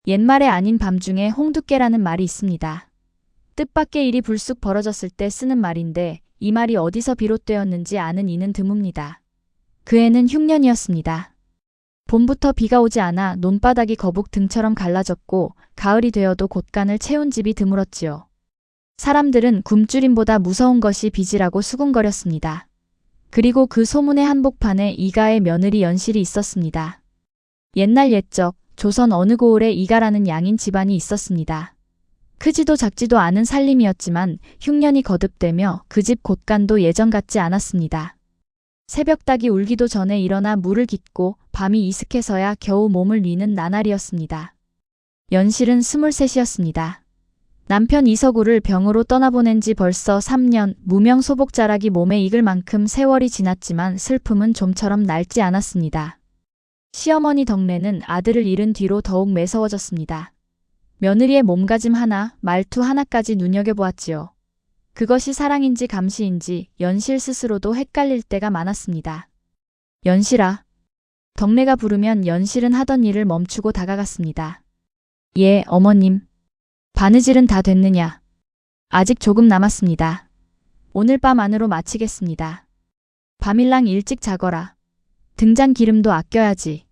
옛말에 아닌 밤중에 홍두깨라는 말이 있습니다. 뜻밖의 일이 불쑥 벌어졌을 때 쓰는 말인데 이 말이 어디서 비롯되었는지 아는 이는 드뭅니다. 그 해는 흉년이었습니다. 봄부터 비가 오지 않아 논바닥이 거북 등처럼 갈라졌고 가을이 되어도 곳간을 채운 집이 드물었지요. 사람들은 굶주림보다 무서운 것이 빚이라고 수군거렸습니다. 그리고 그 소문의 한복판에 이가의 며느리 연실이 있었습니다. 옛날 옛적 조선 어느 고을에 이가라는 양인 집안이 있었습니다. 크지도 작지도 않은 살림이었지만 흉년이 거듭되며 그 집 곳간도 예전 같지 않았습니다. 새벽닭이 울기도 전에 일어나 물을 깃고 밤이 이슥해서야 겨우 몸을 뉘는 나날이었습니다. 연실은 23이었습니다. 남편 이서구를 병으로 떠나보낸 지 벌써 3년, 무명 소복자락이 몸에 익을 만큼 세월이 지났지만 슬픔은 좀처럼 낡지 않았습니다. 시어머니 덕내는 아들을 잃은 뒤로 더욱 매서워졌습니다. 며느리의 몸가짐 하나, 말투 하나까지 눈여겨보았지요. 그것이 사랑인지 감시인지 연실 스스로도 헷갈릴 때가 많았습니다. 연실아. 덕내가 부르면 연실은 하던 일을 멈추고 다가갔습니다. 예, 어머님. 바느질은 다 됐느냐? 아직 조금 남았습니다. 오늘 밤 안으로 마치겠습니다. 밤일랑 일찍 자거라. 등잔 기름도 아껴야지.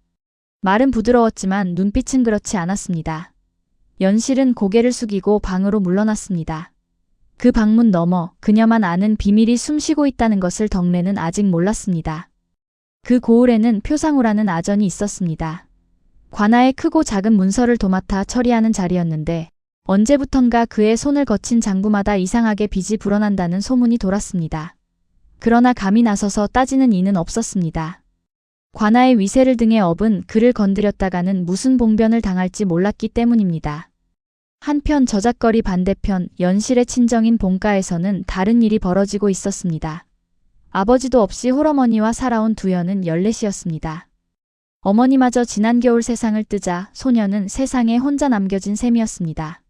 말은 부드러웠지만 눈빛은 그렇지 않았습니다. 연실은 고개를 숙이고 방으로 물러났습니다. 그 방문 너머 그녀만 아는 비밀이 숨쉬고 있다는 것을 덕내는 아직 몰랐습니다. 그 고을에는 표상우라는 아전이 있었습니다. 관아의 크고 작은 문서를 도맡아 처리하는 자리였는데 언제부턴가 그의 손을 거친 장부마다 이상하게 빚이 불어난다는 소문이 돌았습니다. 그러나 감히 나서서 따지는 이는 없었습니다. 관아의 위세를 등에 업은 그를 건드렸다가는 무슨 봉변을 당할지 몰랐기 때문입니다. 한편 저작거리 반대편 연실의 친정인 본가에서는 다른 일이 벌어지고 있었습니다. 아버지도 없이 홀어머니와 살아온 두연은 14이었습니다. 어머니마저 지난 겨울 세상을 뜨자 소녀는 세상에 혼자 남겨진 셈이었습니다.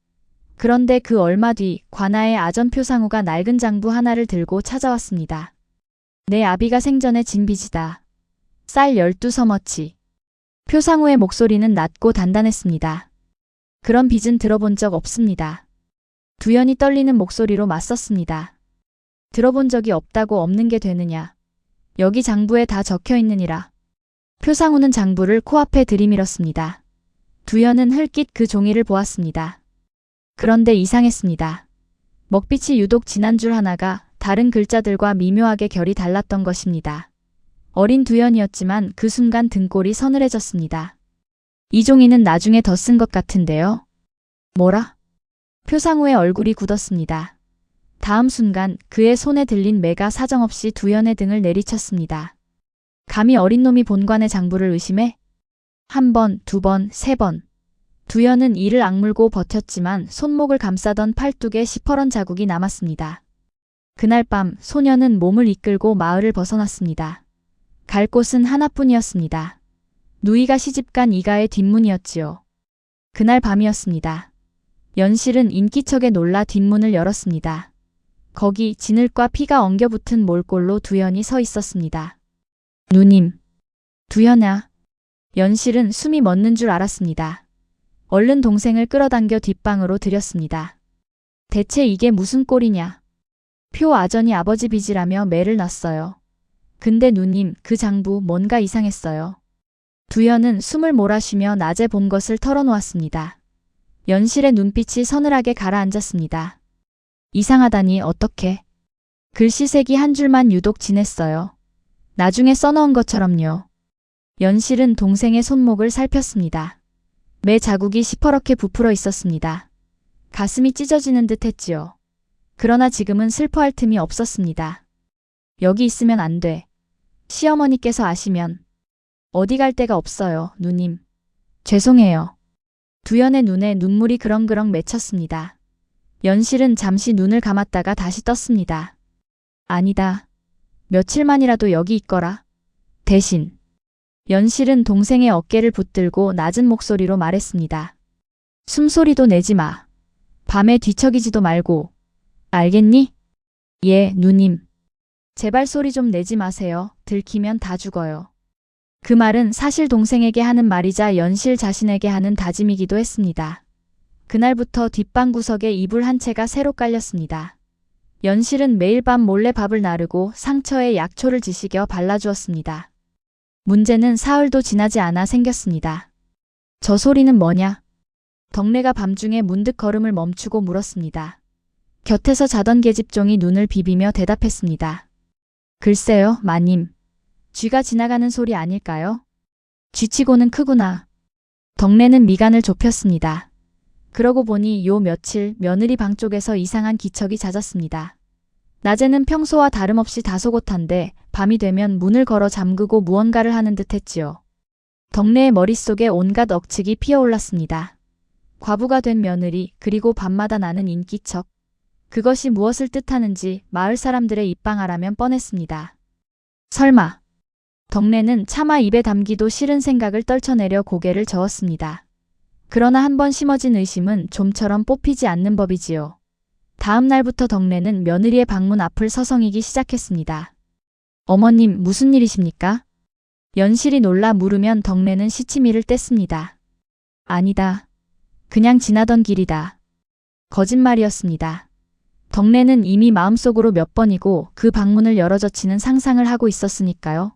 그런데 그 얼마 뒤 관아의 아전 표상우가 낡은 장부 하나를 들고 찾아왔습니다. 내 아비가 생전에 진 빚이다. 쌀 12서머치. 표상우의 목소리는 낮고 단단했습니다. 그런 빚은 들어본 적 없습니다. 두연이 떨리는 목소리로 맞섰습니다. 들어본 적이 없다고 없는 게 되느냐. 여기 장부에 다 적혀 있느니라. 표상우는 장부를 코앞에 들이밀었습니다. 두연은 흘낏 그 종이를 보았습니다. 그런데 이상했습니다. 먹빛이 유독 진한 줄 하나가 다른 글자들과 미묘하게 결이 달랐던 것입니다. 어린 두연이었지만 그 순간 등골이 서늘해졌습니다. 이 종이는 나중에 더 쓴 것 같은데요. 뭐라? 표상우의 얼굴이 굳었습니다. 다음 순간 그의 손에 들린 매가 사정없이 두연의 등을 내리쳤습니다. 감히 어린 놈이 본관의 장부를 의심해? 1번, 2번, 3번. 두연은 이를 악물고 버텼지만 손목을 감싸던 팔뚝에 시퍼런 자국이 남았습니다. 그날 밤 소녀는 몸을 이끌고 마을을 벗어났습니다. 갈 곳은 하나뿐이었습니다. 누이가 시집간 이가의 뒷문이었지요. 그날 밤이었습니다. 연실은 인기척에 놀라 뒷문을 열었습니다. 거기 진흙과 피가 엉겨붙은 몰골로 두연이 서 있었습니다. 누님. 두연아. 연실은 숨이 멎는 줄 알았습니다. 얼른 동생을 끌어당겨 뒷방으로 들였습니다. 대체 이게 무슨 꼴이냐. 표 아전이 아버지 빚이라며 매를 놨어요. 근데 누님 그 장부 뭔가 이상했어요. 두연은 숨을 몰아쉬며 낮에 본 것을 털어놓았습니다. 연실의 눈빛이 서늘하게 가라앉았습니다. 이상하다니 어떻게? 글씨색이 한 줄만 유독 진했어요. 나중에 써놓은 것처럼요. 연실은 동생의 손목을 살폈습니다. 매 자국이 시퍼렇게 부풀어 있었습니다. 가슴이 찢어지는 듯 했지요. 그러나 지금은 슬퍼할 틈이 없었습니다. 여기 있으면 안 돼. 시어머니께서 아시면. 어디 갈 데가 없어요, 누님. 죄송해요. 두연의 눈에 눈물이 그렁그렁 맺혔습니다. 연실은 잠시 눈을 감았다가 다시 떴습니다. 아니다. 며칠만이라도 여기 있거라. 대신. 연실은 동생의 어깨를 붙들고 낮은 목소리로 말했습니다. 숨소리도 내지 마. 밤에 뒤척이지도 말고. 알겠니? 예, 누님. 제발 소리 좀 내지 마세요. 들키면 다 죽어요. 그 말은 사실 동생에게 하는 말이자 연실 자신에게 하는 다짐이기도 했습니다. 그날부터 뒷방 구석에 이불 한 채가 새로 깔렸습니다. 연실은 매일 밤 몰래 밥을 나르고 상처에 약초를 지시겨 발라주었습니다. 문제는 사흘도 지나지 않아 생겼습니다. 저 소리는 뭐냐? 덕내가 밤중에 문득 걸음을 멈추고 물었습니다. 곁에서 자던 계집종이 눈을 비비며 대답했습니다. 글쎄요, 마님. 쥐가 지나가는 소리 아닐까요? 쥐치고는 크구나. 덕내는 미간을 좁혔습니다. 그러고 보니 요 며칠 며느리 방 쪽에서 이상한 기척이 잦았습니다. 낮에는 평소와 다름없이 다소곳한데 밤이 되면 문을 걸어 잠그고 무언가를 하는 듯 했지요. 덕내의 머릿속에 온갖 억측이 피어올랐습니다. 과부가 된 며느리, 그리고 밤마다 나는 인기척. 그것이 무엇을 뜻하는지 마을 사람들의 입방아라면 뻔했습니다. 설마. 덕내는 차마 입에 담기도 싫은 생각을 떨쳐내려 고개를 저었습니다. 그러나 한 번 심어진 의심은 좀처럼 뽑히지 않는 법이지요. 다음 날부터 덕내는 며느리의 방문 앞을 서성이기 시작했습니다. 어머님, 무슨 일이십니까? 연실이 놀라 물으면 덕내는 시치미를 뗐습니다. 아니다. 그냥 지나던 길이다. 거짓말이었습니다. 덕내는 이미 마음속으로 몇 번이고 그 방문을 열어젖히는 상상을 하고 있었으니까요.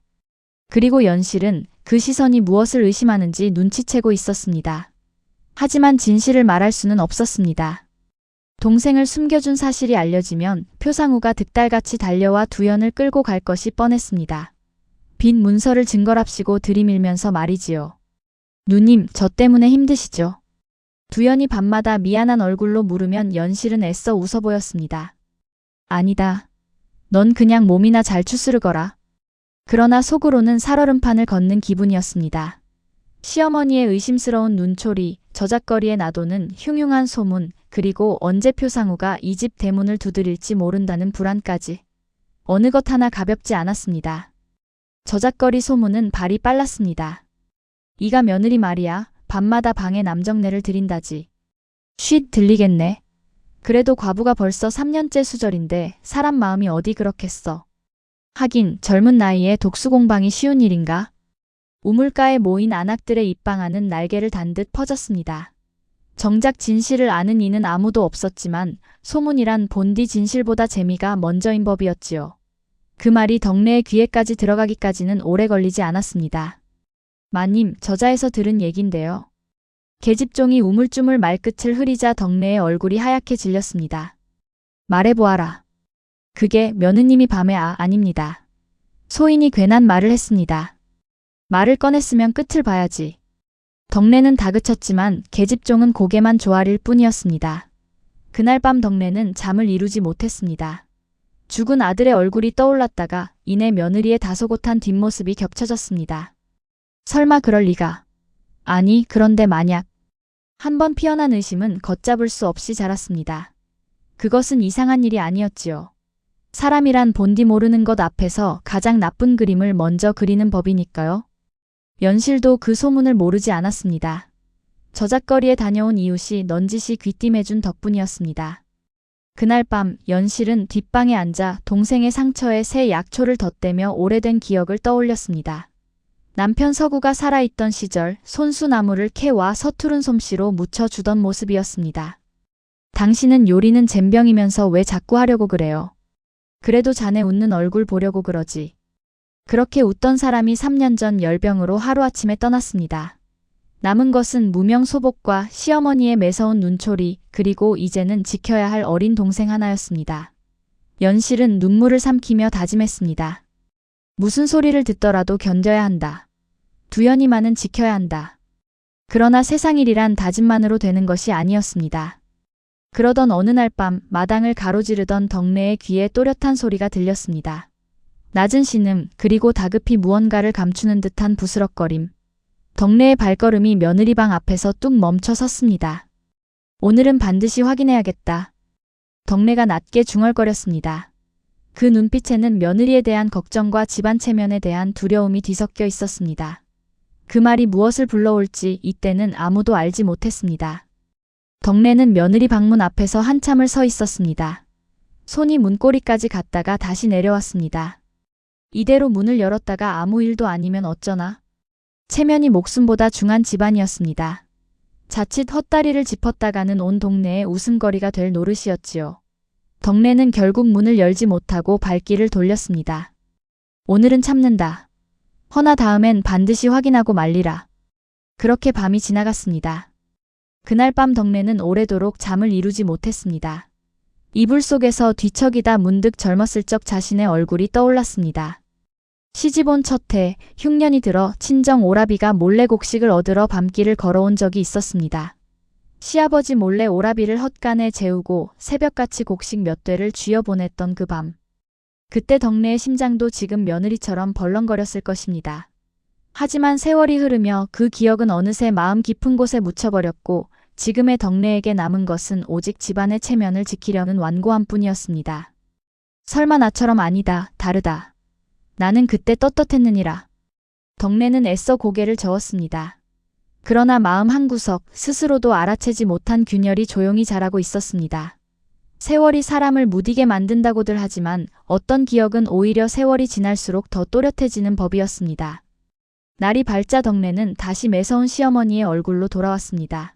그리고 연실은 그 시선이 무엇을 의심하는지 눈치채고 있었습니다. 하지만 진실을 말할 수는 없었습니다. 동생을 숨겨준 사실이 알려지면 표상우가 득달같이 달려와 두연을 끌고 갈 것이 뻔했습니다. 빈 문서를 증거랍시고 들이밀면서 말이지요. 누님, 저 때문에 힘드시죠? 두연이 밤마다 미안한 얼굴로 물으면 연실은 애써 웃어 보였습니다. 아니다. 넌 그냥 몸이나 잘 추스르거라. 그러나 속으로는 살얼음판을 걷는 기분이었습니다. 시어머니의 의심스러운 눈초리, 저작거리에 나도는 흉흉한 소문, 그리고 언제 표상우가 이 집 대문을 두드릴지 모른다는 불안까지. 어느 것 하나 가볍지 않았습니다. 저작거리 소문은 발이 빨랐습니다. 이가 며느리 말이야. 밤마다 방에 남정네를 들인다지. 쉿, 들리겠네. 그래도 과부가 벌써 3년째 수절인데 사람 마음이 어디 그렇겠어. 하긴 젊은 나이에 독수공방이 쉬운 일인가? 우물가에 모인 안악들의 입방아는 날개를 단 듯 퍼졌습니다. 정작 진실을 아는 이는 아무도 없었지만 소문이란 본디 진실보다 재미가 먼저인 법이었지요. 그 말이 덕내의 귀에까지 들어가기까지는 오래 걸리지 않았습니다. 마님, 저자에서 들은 얘긴데요. 계집종이 우물쭈물 말끝을 흐리자 덕내의 얼굴이 하얗게 질렸습니다. 말해보아라. 그게 며느님이 밤에 아닙니다. 소인이 괜한 말을 했습니다. 말을 꺼냈으면 끝을 봐야지. 덕내는 다그쳤지만 계집종은 고개만 조아릴 뿐이었습니다. 그날 밤 덕내는 잠을 이루지 못했습니다. 죽은 아들의 얼굴이 떠올랐다가 이내 며느리의 다소곳한 뒷모습이 겹쳐졌습니다. 설마 그럴 리가. 아니, 그런데 만약. 한 번 피어난 의심은 걷잡을 수 없이 자랐습니다. 그것은 이상한 일이 아니었지요. 사람이란 본디 모르는 것 앞에서 가장 나쁜 그림을 먼저 그리는 법이니까요. 연실도 그 소문을 모르지 않았습니다. 저작거리에 다녀온 이웃이 넌지시 귀띔해준 덕분이었습니다. 그날 밤 연실은 뒷방에 앉아 동생의 상처에 새 약초를 덧대며 오래된 기억을 떠올렸습니다. 남편 서구가 살아있던 시절 손수나무를 캐와 서투른 솜씨로 묻혀주던 모습이었습니다. 당신은 요리는 젬병이면서 왜 자꾸 하려고 그래요? 그래도 자네 웃는 얼굴 보려고 그러지. 그렇게 웃던 사람이 3년 전 열병으로 하루아침에 떠났습니다. 남은 것은 무명 소복과 시어머니의 매서운 눈초리, 그리고 이제는 지켜야 할 어린 동생 하나였습니다. 연실은 눈물을 삼키며 다짐했습니다. 무슨 소리를 듣더라도 견뎌야 한다. 두연이만은 지켜야 한다. 그러나 세상 일이란 다짐만으로 되는 것이 아니었습니다. 그러던 어느 날 밤 마당을 가로지르던 덕내의 귀에 또렷한 소리가 들렸습니다. 낮은 신음, 그리고 다급히 무언가를 감추는 듯한 부스럭거림. 덕내의 발걸음이 며느리 방 앞에서 뚝 멈춰 섰습니다. 오늘은 반드시 확인해야겠다. 덕내가 낮게 중얼거렸습니다. 그 눈빛에는 며느리에 대한 걱정과 집안 체면에 대한 두려움이 뒤섞여 있었습니다. 그 말이 무엇을 불러올지 이때는 아무도 알지 못했습니다. 덕내는 며느리 방문 앞에서 한참을 서 있었습니다. 손이 문고리까지 갔다가 다시 내려왔습니다. 이대로 문을 열었다가 아무 일도 아니면 어쩌나? 체면이 목숨보다 중한 집안이었습니다. 자칫 헛다리를 짚었다가는 온 동네에 웃음거리가 될 노릇이었지요. 덕내는 결국 문을 열지 못하고 발길을 돌렸습니다. 오늘은 참는다. 허나 다음엔 반드시 확인하고 말리라. 그렇게 밤이 지나갔습니다. 그날 밤 덕내는 오래도록 잠을 이루지 못했습니다. 이불 속에서 뒤척이다 문득 젊었을 적 자신의 얼굴이 떠올랐습니다. 시집온 첫해 흉년이 들어 친정 오라비가 몰래 곡식을 얻으러 밤길을 걸어온 적이 있었습니다. 시아버지 몰래 오라비를 헛간에 재우고 새벽같이 곡식 몇 되를 쥐어보냈던 그 밤. 그때 덕내의 심장도 지금 며느리처럼 벌렁거렸을 것입니다. 하지만 세월이 흐르며 그 기억은 어느새 마음 깊은 곳에 묻혀버렸고 지금의 덕내에게 남은 것은 오직 집안의 체면을 지키려는 완고함 뿐이었습니다. 설마 나처럼 아니다, 다르다. 나는 그때 떳떳했느니라. 덕내는 애써 고개를 저었습니다. 그러나 마음 한구석 스스로도 알아채지 못한 균열이 조용히 자라고 있었습니다. 세월이 사람을 무디게 만든다고들 하지만 어떤 기억은 오히려 세월이 지날수록 더 또렷해지는 법이었습니다. 날이 밝자 덕내는 다시 매서운 시어머니의 얼굴로 돌아왔습니다.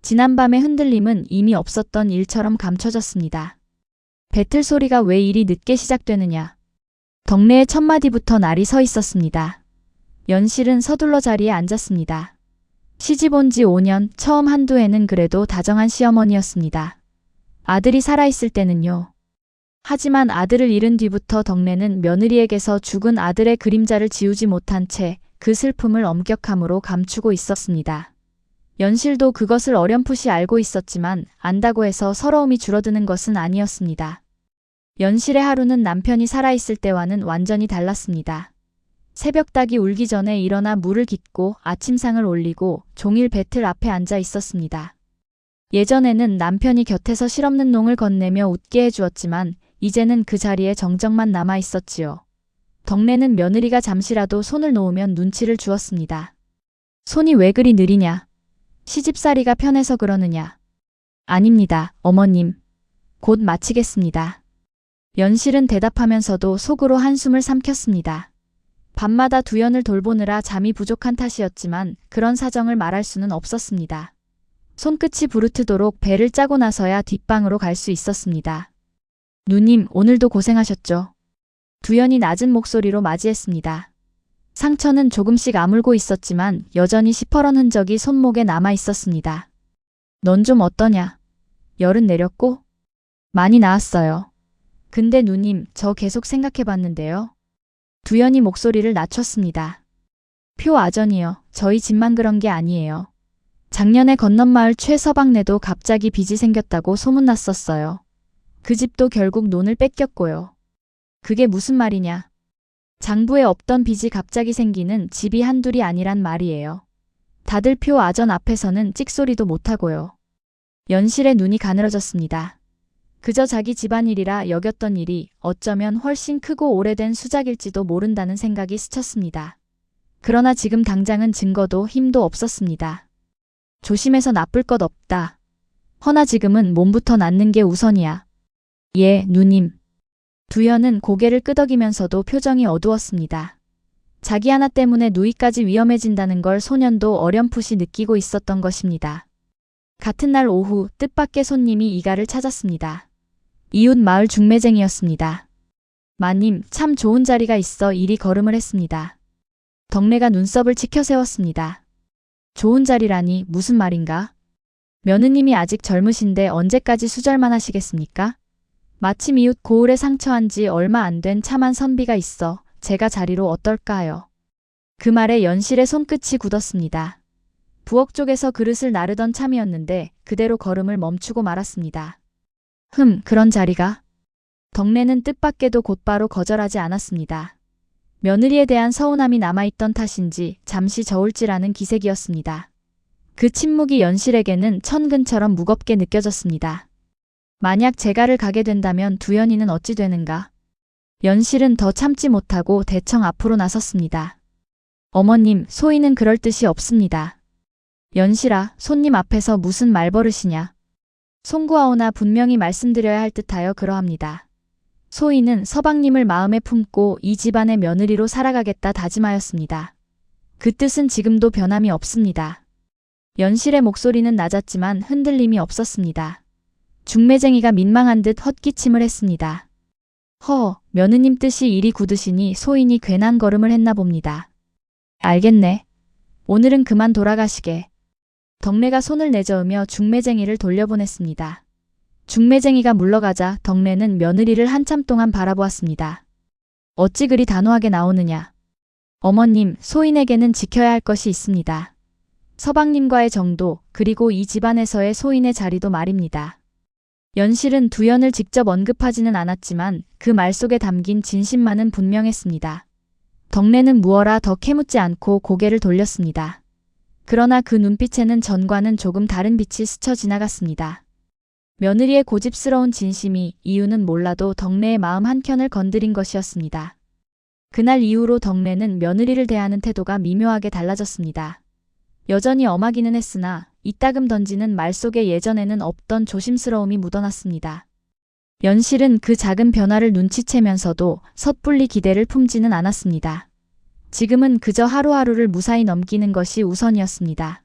지난밤의 흔들림은 이미 없었던 일처럼 감춰졌습니다. 배틀 소리가 왜 이리 늦게 시작되느냐. 덕내의 첫마디부터 날이 서 있었습니다. 연실은 서둘러 자리에 앉았습니다. 시집 온 지 5년, 처음 한두 해는 그래도 다정한 시어머니였습니다. 아들이 살아있을 때는요. 하지만 아들을 잃은 뒤부터 덕내는 며느리에게서 죽은 아들의 그림자를 지우지 못한 채 그 슬픔을 엄격함으로 감추고 있었습니다. 연실도 그것을 어렴풋이 알고 있었지만 안다고 해서 서러움이 줄어드는 것은 아니었습니다. 연실의 하루는 남편이 살아있을 때와는 완전히 달랐습니다. 새벽닭이 울기 전에 일어나 물을 깃고 아침상을 올리고 종일 배틀 앞에 앉아 있었습니다. 예전에는 남편이 곁에서 실없는 농을 건네며 웃게 해주었지만 이제는 그 자리에 정적만 남아 있었지요. 덕내는 며느리가 잠시라도 손을 놓으면 눈치를 주었습니다. 손이 왜 그리 느리냐? 시집살이가 편해서 그러느냐? 아닙니다, 어머님. 곧 마치겠습니다. 연실은 대답하면서도 속으로 한숨을 삼켰습니다. 밤마다 두연을 돌보느라 잠이 부족한 탓이었지만 그런 사정을 말할 수는 없었습니다. 손끝이 부르트도록 배를 짜고 나서야 뒷방으로 갈 수 있었습니다. 누님, 오늘도 고생하셨죠? 두연이 낮은 목소리로 맞이했습니다. 상처는 조금씩 아물고 있었지만 여전히 시퍼런 흔적이 손목에 남아 있었습니다. 넌 좀 어떠냐? 열은 내렸고? 많이 나았어요. 근데 누님, 저 계속 생각해봤는데요. 두연이 목소리를 낮췄습니다. 표 아전이요. 저희 집만 그런 게 아니에요. 작년에 건넌마을 최서방네도 갑자기 빚이 생겼다고 소문났었어요. 그 집도 결국 논을 뺏겼고요. 그게 무슨 말이냐. 장부에 없던 빚이 갑자기 생기는 집이 한둘이 아니란 말이에요. 다들 표 아전 앞에서는 찍소리도 못하고요. 연실의 눈이 가늘어졌습니다. 그저 자기 집안일이라 여겼던 일이 어쩌면 훨씬 크고 오래된 수작일지도 모른다는 생각이 스쳤습니다. 그러나 지금 당장은 증거도 힘도 없었습니다. 조심해서 나쁠 것 없다. 허나 지금은 몸부터 낫는 게 우선이야. 예, 누님. 두연은 고개를 끄덕이면서도 표정이 어두웠습니다. 자기 하나 때문에 누이까지 위험해진다는 걸 소년도 어렴풋이 느끼고 있었던 것입니다. 같은 날 오후 뜻밖의 손님이 이가를 찾았습니다. 이웃 마을 중매쟁이였습니다. 마님, 참 좋은 자리가 있어 이리 걸음을 했습니다. 덕내가 눈썹을 치켜 세웠습니다. 좋은 자리라니 무슨 말인가? 며느님이 아직 젊으신데 언제까지 수절만 하시겠습니까? 마침 이웃 고을에 상처한 지 얼마 안 된 참한 선비가 있어 제가 자리로 어떨까요? 그 말에 연실의 손끝이 굳었습니다. 부엌 쪽에서 그릇을 나르던 참이었는데 그대로 걸음을 멈추고 말았습니다. 그런 자리가? 덕내는 뜻밖에도 곧바로 거절하지 않았습니다. 며느리에 대한 서운함이 남아있던 탓인지 잠시 저울질하는 기색이었습니다. 그 침묵이 연실에게는 천근처럼 무겁게 느껴졌습니다. 만약 재가를 가게 된다면 두연이는 어찌 되는가? 연실은 더 참지 못하고 대청 앞으로 나섰습니다. 어머님, 소희는 그럴 뜻이 없습니다. 연실아, 손님 앞에서 무슨 말버릇이냐? 송구하오나 분명히 말씀드려야 할 듯하여 그러합니다. 소희는 서방님을 마음에 품고 이 집안의 며느리로 살아가겠다 다짐하였습니다. 그 뜻은 지금도 변함이 없습니다. 연실의 목소리는 낮았지만 흔들림이 없었습니다. 중매쟁이가 민망한 듯 헛기침을 했습니다. 며느님 뜻이 이리 굳으시니 소인이 괜한 걸음을 했나 봅니다. 알겠네. 오늘은 그만 돌아가시게. 덕래가 손을 내저으며 중매쟁이를 돌려보냈습니다. 중매쟁이가 물러가자 덕래는 며느리를 한참 동안 바라보았습니다. 어찌 그리 단호하게 나오느냐. 어머님, 소인에게는 지켜야 할 것이 있습니다. 서방님과의 정도, 그리고 이 집안에서의 소인의 자리도 말입니다. 연실은 두연을 직접 언급하지는 않았지만 그 말 속에 담긴 진심만은 분명했습니다. 덕래는 무어라 더 캐묻지 않고 고개를 돌렸습니다. 그러나 그 눈빛에는 전과는 조금 다른 빛이 스쳐 지나갔습니다. 며느리의 고집스러운 진심이 이유는 몰라도 덕래의 마음 한켠을 건드린 것이었습니다. 그날 이후로 덕래는 며느리를 대하는 태도가 미묘하게 달라졌습니다. 여전히 엄하기는 했으나 이따금 던지는 말 속에 예전에는 없던 조심스러움이 묻어났습니다. 연실은 그 작은 변화를 눈치채면서도 섣불리 기대를 품지는 않았습니다. 지금은 그저 하루하루를 무사히 넘기는 것이 우선이었습니다.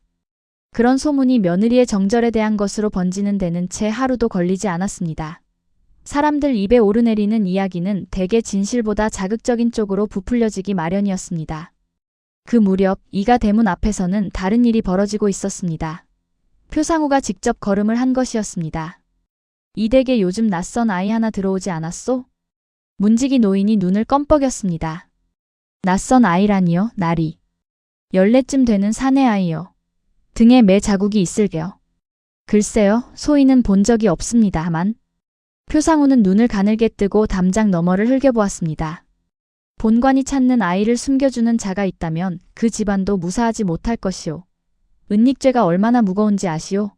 그런 소문이 며느리의 정절에 대한 것으로 번지는 데는 채 하루도 걸리지 않았습니다. 사람들 입에 오르내리는 이야기는 대개 진실보다 자극적인 쪽으로 부풀려지기 마련이었습니다. 그 무렵 이가 대문 앞에서는 다른 일이 벌어지고 있었습니다. 표상우가 직접 걸음을 한 것이었습니다. 이 댁에 요즘 낯선 아이 하나 들어오지 않았소? 문지기 노인이 눈을 껌뻑였습니다. 낯선 아이라니요, 나리. 14쯤 되는 사내 아이요. 등에 매 자국이 있을게요. 글쎄요, 소인은 본 적이 없습니다만. 표상우는 눈을 가늘게 뜨고 담장 너머를 흘겨보았습니다. 본관이 찾는 아이를 숨겨주는 자가 있다면 그 집안도 무사하지 못할 것이오. 은닉죄가 얼마나 무거운지 아시오?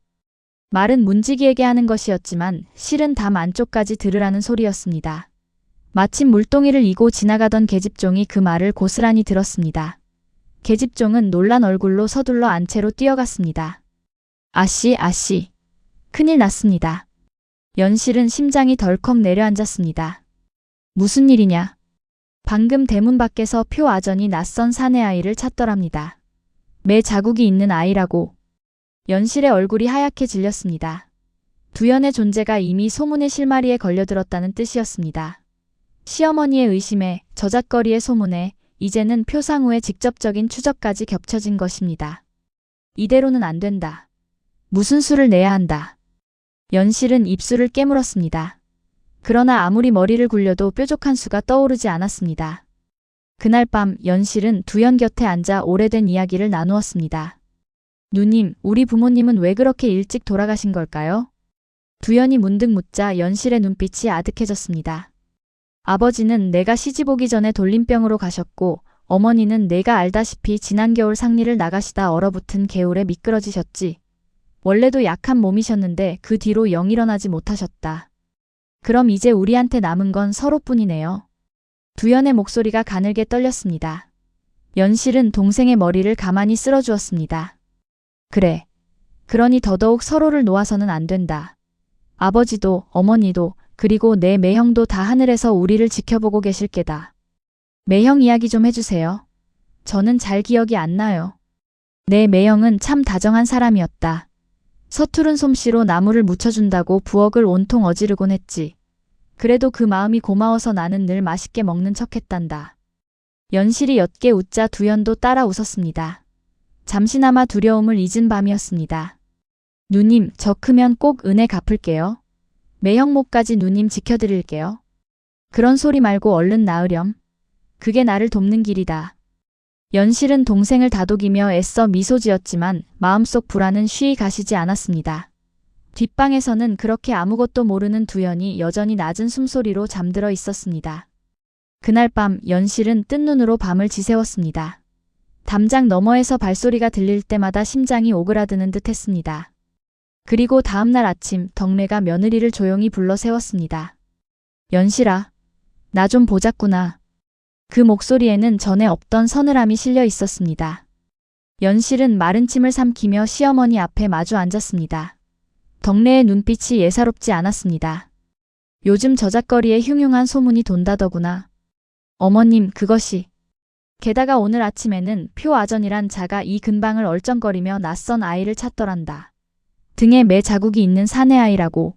말은 문지기에게 하는 것이었지만 실은 담 안쪽까지 들으라는 소리였습니다. 마침 물동이를 이고 지나가던 계집종이 그 말을 고스란히 들었습니다. 계집종은 놀란 얼굴로 서둘러 안채로 뛰어갔습니다. 아씨, 아씨. 큰일 났습니다. 연실은 심장이 덜컥 내려앉았습니다. 무슨 일이냐? 방금 대문 밖에서 표 아전이 낯선 사내 아이를 찾더랍니다. 매 자국이 있는 아이라고. 연실의 얼굴이 하얗게 질렸습니다. 두연의 존재가 이미 소문의 실마리에 걸려들었다는 뜻이었습니다. 시어머니의 의심에 저잣거리의 소문에 이제는 표상우의 직접적인 추적까지 겹쳐진 것입니다. 이대로는 안 된다. 무슨 수를 내야 한다. 연실은 입술을 깨물었습니다. 그러나 아무리 머리를 굴려도 뾰족한 수가 떠오르지 않았습니다. 그날 밤 연실은 두연 곁에 앉아 오래된 이야기를 나누었습니다. 누님, 우리 부모님은 왜 그렇게 일찍 돌아가신 걸까요? 두연이 문득 묻자 연실의 눈빛이 아득해졌습니다. 아버지는 내가 시집 오기 전에 돌림병으로 가셨고 어머니는 내가 알다시피 지난 겨울 상리를 나가시다 얼어붙은 개울에 미끄러지셨지. 원래도 약한 몸이셨는데 그 뒤로 영 일어나지 못하셨다. 그럼 이제 우리한테 남은 건 서로뿐이네요. 두연의 목소리가 가늘게 떨렸습니다. 연실은 동생의 머리를 가만히 쓸어주었습니다. 그래. 그러니 더더욱 서로를 놓아서는 안 된다. 아버지도 어머니도 그리고 내 매형도 다 하늘에서 우리를 지켜보고 계실 게다. 매형 이야기 좀 해주세요. 저는 잘 기억이 안 나요. 내 매형은 참 다정한 사람이었다. 서투른 솜씨로 나무를 묻혀준다고 부엌을 온통 어지르곤 했지. 그래도 그 마음이 고마워서 나는 늘 맛있게 먹는 척했단다. 연실이 옅게 웃자 두연도 따라 웃었습니다. 잠시나마 두려움을 잊은 밤이었습니다. 누님, 저 크면 꼭 은혜 갚을게요. 매형 목까지 누님 지켜드릴게요. 그런 소리 말고 얼른 나으렴. 그게 나를 돕는 길이다. 연실은 동생을 다독이며 애써 미소 지었지만 마음속 불안은 쉬이 가시지 않았습니다. 뒷방에서는 그렇게 아무것도 모르는 두연이 여전히 낮은 숨소리로 잠들어 있었습니다. 그날 밤 연실은 뜬 눈으로 밤을 지새웠습니다. 담장 너머에서 발소리가 들릴 때마다 심장이 오그라드는 듯 했습니다. 그리고 다음날 아침 덕래가 며느리를 조용히 불러 세웠습니다. 연실아, 나 좀 보자꾸나. 그 목소리에는 전에 없던 서늘함이 실려 있었습니다. 연실은 마른 침을 삼키며 시어머니 앞에 마주 앉았습니다. 덕래의 눈빛이 예사롭지 않았습니다. 요즘 저잣거리에 흉흉한 소문이 돈다더구나. 어머님, 그것이. 게다가 오늘 아침에는 표아전이란 자가 이 근방을 얼쩡거리며 낯선 아이를 찾더란다. 등에 매 자국이 있는 사내 아이라고.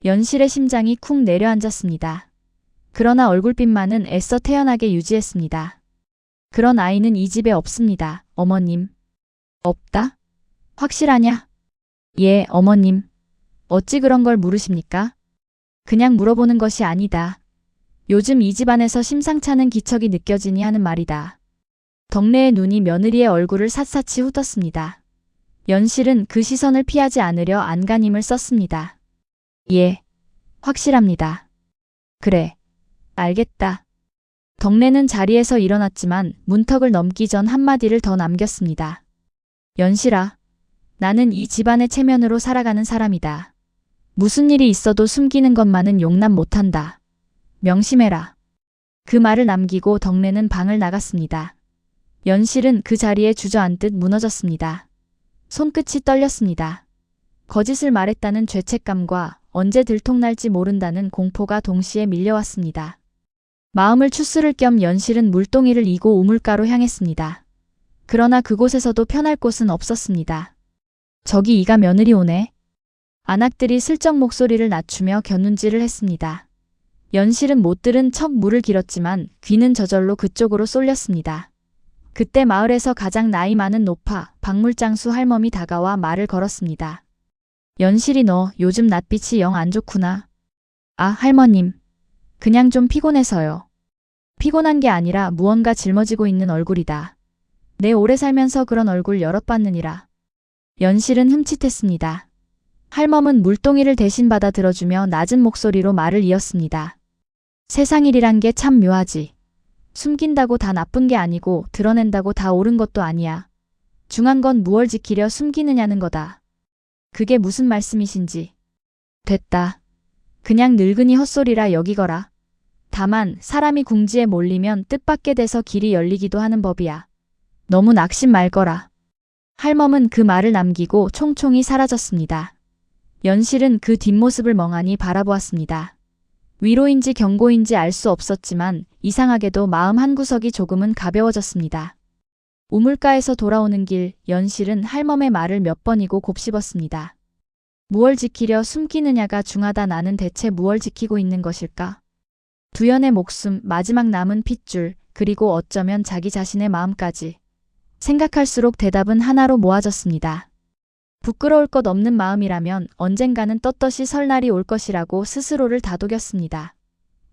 연실의 심장이 쿵 내려앉았습니다. 그러나 얼굴빛만은 애써 태연하게 유지했습니다. 그런 아이는 이 집에 없습니다, 어머님. 없다? 확실하냐? 예, 어머님. 어찌 그런 걸 물으십니까? 그냥 물어보는 것이 아니다. 요즘 이 집안에서 심상찮은 기척이 느껴지니 하는 말이다. 덕래의 눈이 며느리의 얼굴을 샅샅이 훑었습니다. 연실은 그 시선을 피하지 않으려 안간힘을 썼습니다. 예, 확실합니다. 그래, 알겠다. 덕래는 자리에서 일어났지만 문턱을 넘기 전 한마디를 더 남겼습니다. 연실아, 나는 이 집안의 체면으로 살아가는 사람이다. 무슨 일이 있어도 숨기는 것만은 용납 못한다. 명심해라. 그 말을 남기고 덕래는 방을 나갔습니다. 연실은 그 자리에 주저앉듯 무너졌습니다. 손끝이 떨렸습니다. 거짓을 말했다는 죄책감과 언제 들통날지 모른다는 공포가 동시에 밀려왔습니다. 마음을 추스를 겸 연실은 물동이를 이고 우물가로 향했습니다. 그러나 그곳에서도 편할 곳은 없었습니다. 저기 이가 며느리 오네. 안악들이 슬쩍 목소리를 낮추며 곁눈질을 했습니다. 연실은 못 들은 척 물을 길었지만 귀는 저절로 그쪽으로 쏠렸습니다. 그때 마을에서 가장 나이 많은 노파 박물장수 할멈이 다가와 말을 걸었습니다. 연실이 너 요즘 낯빛이 영 안 좋구나. 아, 할머님. 그냥 좀 피곤해서요. 피곤한 게 아니라 무언가 짊어지고 있는 얼굴이다. 내 오래 살면서 그런 얼굴 여럿 봤느니라. 연실은 흠칫했습니다. 할멈은 물동이를 대신 받아 들어주며 낮은 목소리로 말을 이었습니다. 세상 일이란 게 참 묘하지. 숨긴다고 다 나쁜 게 아니고 드러낸다고 다 옳은 것도 아니야. 중요한 건 무얼 지키려 숨기느냐는 거다. 그게 무슨 말씀이신지. 됐다. 그냥 늙은이 헛소리라 여기거라. 다만 사람이 궁지에 몰리면 뜻밖의 돼서 길이 열리기도 하는 법이야. 너무 낙심 말거라. 할멈은 그 말을 남기고 총총히 사라졌습니다. 연실은 그 뒷모습을 멍하니 바라보았습니다. 위로인지 경고인지 알 수 없었지만 이상하게도 마음 한구석이 조금은 가벼워졌습니다. 우물가에서 돌아오는 길, 연실은 할멈의 말을 몇 번이고 곱씹었습니다. 무얼 지키려 숨기느냐가 중하다. 나는 대체 무얼 지키고 있는 것일까? 두연의 목숨, 마지막 남은 핏줄, 그리고 어쩌면 자기 자신의 마음까지. 생각할수록 대답은 하나로 모아졌습니다. 부끄러울 것 없는 마음이라면 언젠가는 떳떳이 설 날이 올 것이라고 스스로를 다독였습니다.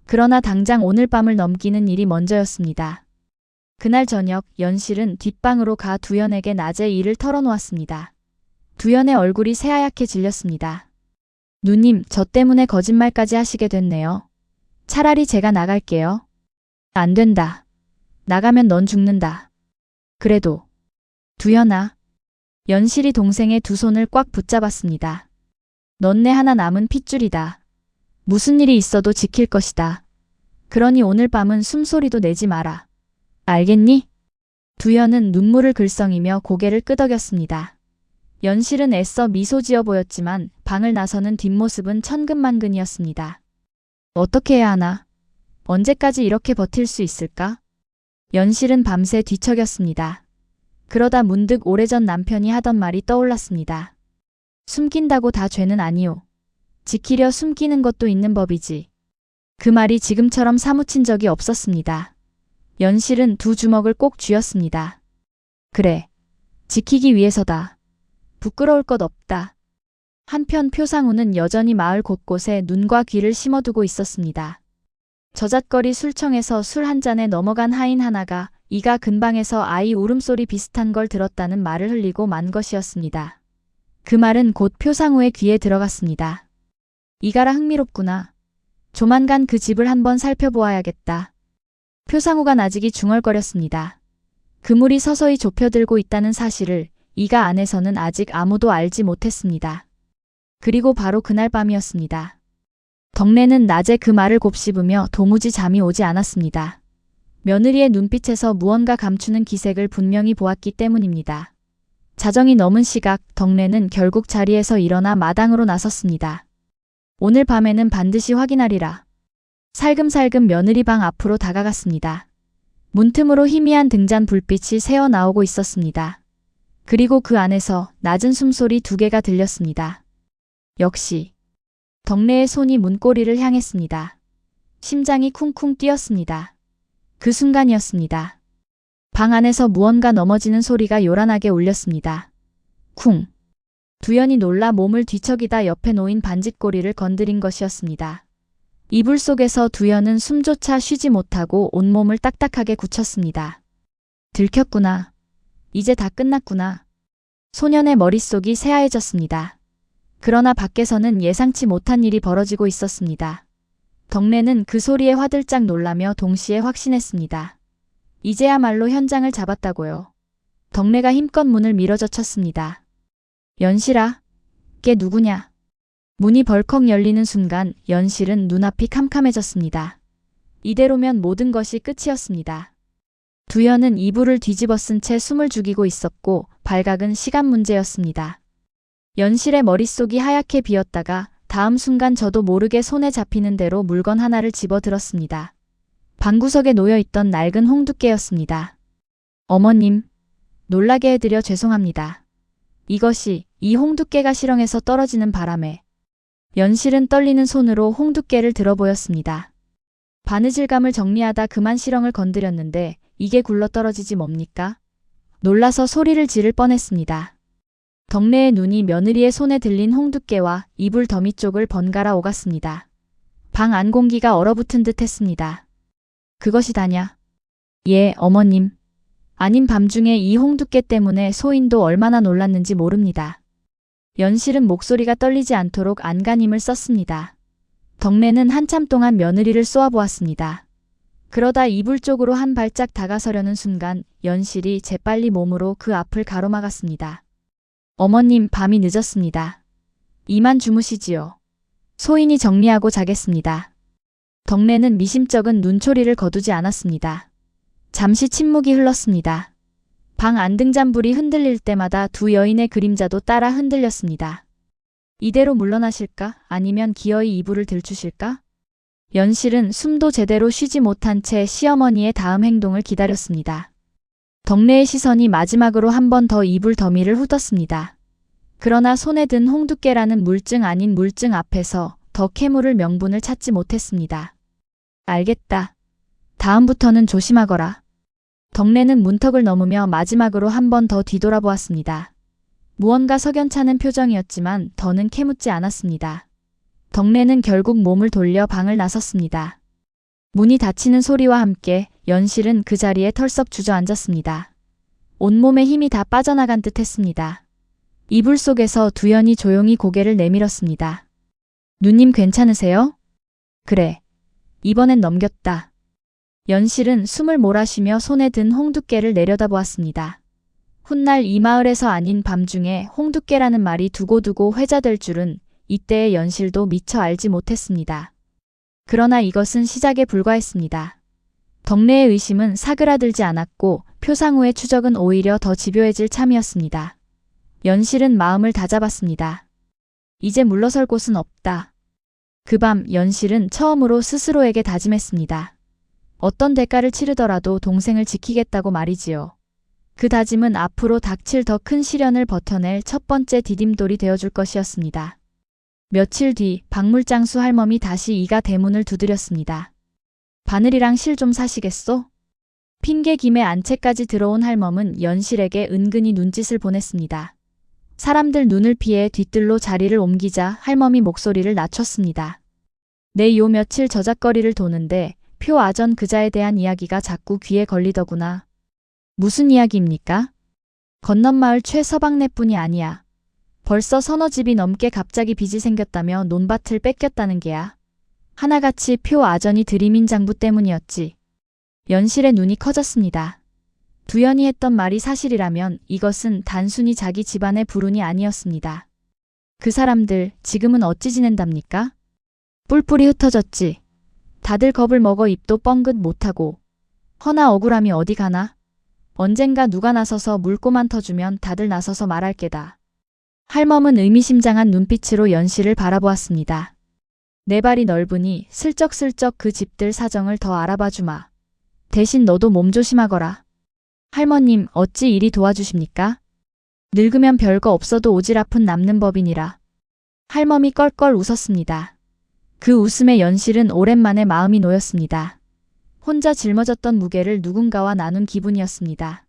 그러나 당장 오늘 밤을 넘기는 일이 먼저였습니다. 그날 저녁 연실은 뒷방으로 가 두연에게 낮에 일을 털어놓았습니다. 두연의 얼굴이 새하얗게 질렸습니다. 누님, 저 때문에 거짓말까지 하시게 됐네요. 차라리 제가 나갈게요. 안 된다. 나가면 넌 죽는다. 그래도. 두연아. 연실이 동생의 두 손을 꽉 붙잡았습니다. 넌 내 하나 남은 핏줄이다. 무슨 일이 있어도 지킬 것이다. 그러니 오늘 밤은 숨소리도 내지 마라. 알겠니? 두연은 눈물을 글썽이며 고개를 끄덕였습니다. 연실은 애써 미소 지어 보였지만 방을 나서는 뒷모습은 천근만근이었습니다. 어떻게 해야 하나? 언제까지 이렇게 버틸 수 있을까? 연실은 밤새 뒤척였습니다. 그러다 문득 오래전 남편이 하던 말이 떠올랐습니다. 숨긴다고 다 죄는 아니오. 지키려 숨기는 것도 있는 법이지. 그 말이 지금처럼 사무친 적이 없었습니다. 연실은 두 주먹을 꼭 쥐었습니다. 그래. 지키기 위해서다. 부끄러울 것 없다. 한편 표상우는 여전히 마을 곳곳에 눈과 귀를 심어두고 있었습니다. 저잣거리 술청에서 술 한 잔에 넘어간 하인 하나가 이가 근방에서 아이 울음소리 비슷한 걸 들었다는 말을 흘리고 만 것이었습니다. 그 말은 곧 표상우의 귀에 들어갔습니다. 이가라 흥미롭구나. 조만간 그 집을 한번 살펴보아야겠다. 표상우가 나직이 중얼거렸습니다. 그물이 서서히 좁혀들고 있다는 사실을 이가 안에서는 아직 아무도 알지 못했습니다. 그리고 바로 그날 밤이었습니다. 덕래는 낮에 그 말을 곱씹으며 도무지 잠이 오지 않았습니다. 며느리의 눈빛에서 무언가 감추는 기색을 분명히 보았기 때문입니다. 자정이 넘은 시각 덕래는 결국 자리에서 일어나 마당으로 나섰습니다. 오늘 밤에는 반드시 확인하리라. 살금살금 며느리 방 앞으로 다가갔습니다. 문틈으로 희미한 등잔 불빛이 새어 나오고 있었습니다. 그리고 그 안에서 낮은 숨소리 2개가 들렸습니다. 역시 덕래의 손이 문고리를 향했습니다. 심장이 쿵쿵 뛰었습니다. 그 순간이었습니다. 방 안에서 무언가 넘어지는 소리가 요란하게 울렸습니다. 쿵. 두연이 놀라 몸을 뒤척이다 옆에 놓인 반짓고리를 건드린 것이었습니다. 이불 속에서 두연은 숨조차 쉬지 못하고 온몸을 딱딱하게 굳혔습니다. 들켰구나. 이제 다 끝났구나. 소년의 머릿속이 새하얘졌습니다. 그러나 밖에서는 예상치 못한 일이 벌어지고 있었습니다. 덕래는 그 소리에 화들짝 놀라며 동시에 확신했습니다. 이제야말로 현장을 잡았다고요. 덕래가 힘껏 문을 밀어젖혔습니다. 연실아, 걔 누구냐? 문이 벌컥 열리는 순간 연실은 눈앞이 캄캄해졌습니다. 이대로면 모든 것이 끝이었습니다. 두연은 이불을 뒤집어 쓴 채 숨을 죽이고 있었고 발각은 시간 문제였습니다. 연실의 머릿속이 하얗게 비었다가 다음 순간 저도 모르게 손에 잡히는 대로 물건 하나를 집어들었습니다. 방구석에 놓여있던 낡은 홍두깨였습니다. 어머님, 놀라게 해드려 죄송합니다. 이것이 이 홍두깨가 실형에서 떨어지는 바람에 연실은 떨리는 손으로 홍두깨를 들어보였습니다. 바느질감을 정리하다 그만 실형을 건드렸는데 이게 굴러떨어지지 뭡니까? 놀라서 소리를 지를 뻔했습니다. 덕래의 눈이 며느리의 손에 들린 홍두깨와 이불 더미 쪽을 번갈아 오갔습니다. 방 안 공기가 얼어붙은 듯 했습니다. 그것이 다냐? 예, 어머님. 아닌 밤중에 이 홍두깨 때문에 소인도 얼마나 놀랐는지 모릅니다. 연실은 목소리가 떨리지 않도록 안간힘을 썼습니다. 덕래는 한참 동안 며느리를 쏘아보았습니다. 그러다 이불 쪽으로 한 발짝 다가서려는 순간 연실이 재빨리 몸으로 그 앞을 가로막았습니다. 어머님, 밤이 늦었습니다. 이만 주무시지요. 소인이 정리하고 자겠습니다. 덕래는 미심쩍은 눈초리를 거두지 않았습니다. 잠시 침묵이 흘렀습니다. 방 안 등잔불이 흔들릴 때마다 두 여인의 그림자도 따라 흔들렸습니다. 이대로 물러나실까? 아니면 기어이 이불을 들추실까? 연실은 숨도 제대로 쉬지 못한 채 시어머니의 다음 행동을 기다렸습니다. 덕래의 시선이 마지막으로 한 번 더 이불 더미를 훑었습니다. 그러나 손에 든 홍두깨라는 물증 아닌 물증 앞에서 더 캐물을 명분을 찾지 못했습니다. 알겠다. 다음부터는 조심하거라. 덕래는 문턱을 넘으며 마지막으로 한 번 더 뒤돌아보았습니다. 무언가 석연찮은 표정이었지만 더는 캐묻지 않았습니다. 덕래는 결국 몸을 돌려 방을 나섰습니다. 문이 닫히는 소리와 함께 연실은 그 자리에 털썩 주저앉았습니다. 온몸에 힘이 다 빠져나간 듯 했습니다. 이불 속에서 두연이 조용히 고개를 내밀었습니다. 누님 괜찮으세요? 그래. 이번엔 넘겼다. 연실은 숨을 몰아쉬며 손에 든 홍두깨를 내려다보았습니다. 훗날 이 마을에서 아닌 밤중에 홍두깨라는 말이 두고두고 회자될 줄은 이때의 연실도 미처 알지 못했습니다. 그러나 이것은 시작에 불과했습니다. 덕래의 의심은 사그라들지 않았고 표상우의 추적은 오히려 더 집요해질 참이었습니다. 연실은 마음을 다잡았습니다. 이제 물러설 곳은 없다. 그 밤 연실은 처음으로 스스로에게 다짐했습니다. 어떤 대가를 치르더라도 동생을 지키겠다고 말이지요. 그 다짐은 앞으로 닥칠 더 큰 시련을 버텨낼 첫 번째 디딤돌이 되어줄 것이었습니다. 며칠 뒤 박물장수 할멈이 다시 이가 대문을 두드렸습니다. 바늘이랑 실 좀 사시겠소? 핑계 김에 안채까지 들어온 할멈은 연실에게 은근히 눈짓을 보냈습니다. 사람들 눈을 피해 뒤뜰로 자리를 옮기자 할멈이 목소리를 낮췄습니다. 내 요 며칠 저작거리를 도는데 표 아전 그자에 대한 이야기가 자꾸 귀에 걸리더구나. 무슨 이야기입니까? 건넌마을 최서방네뿐이 아니야. 벌써 서너 집이 넘게 갑자기 빚이 생겼다며 논밭을 뺏겼다는 게야. 하나같이 표 아전이 들이민 장부 때문이었지. 연실의 눈이 커졌습니다. 두연이 했던 말이 사실이라면 이것은 단순히 자기 집안의 불운이 아니었습니다. 그 사람들 지금은 어찌 지낸답니까? 뿔뿔이 흩어졌지. 다들 겁을 먹어 입도 뻥긋 못하고. 허나 억울함이 어디 가나? 언젠가 누가 나서서 물꼬만 터주면 다들 나서서 말할 게다. 할멈은 의미심장한 눈빛으로 연실을 바라보았습니다. 내 발이 넓으니 슬쩍슬쩍 그 집들 사정을 더 알아봐 주마. 대신 너도 몸 조심하거라. 할머님, 어찌 이리 도와주십니까? 늙으면 별거 없어도 오지랖은 남는 법이니라. 할멈이 껄껄 웃었습니다. 그 웃음에 연실은 오랜만에 마음이 놓였습니다. 혼자 짊어졌던 무게를 누군가와 나눈 기분이었습니다.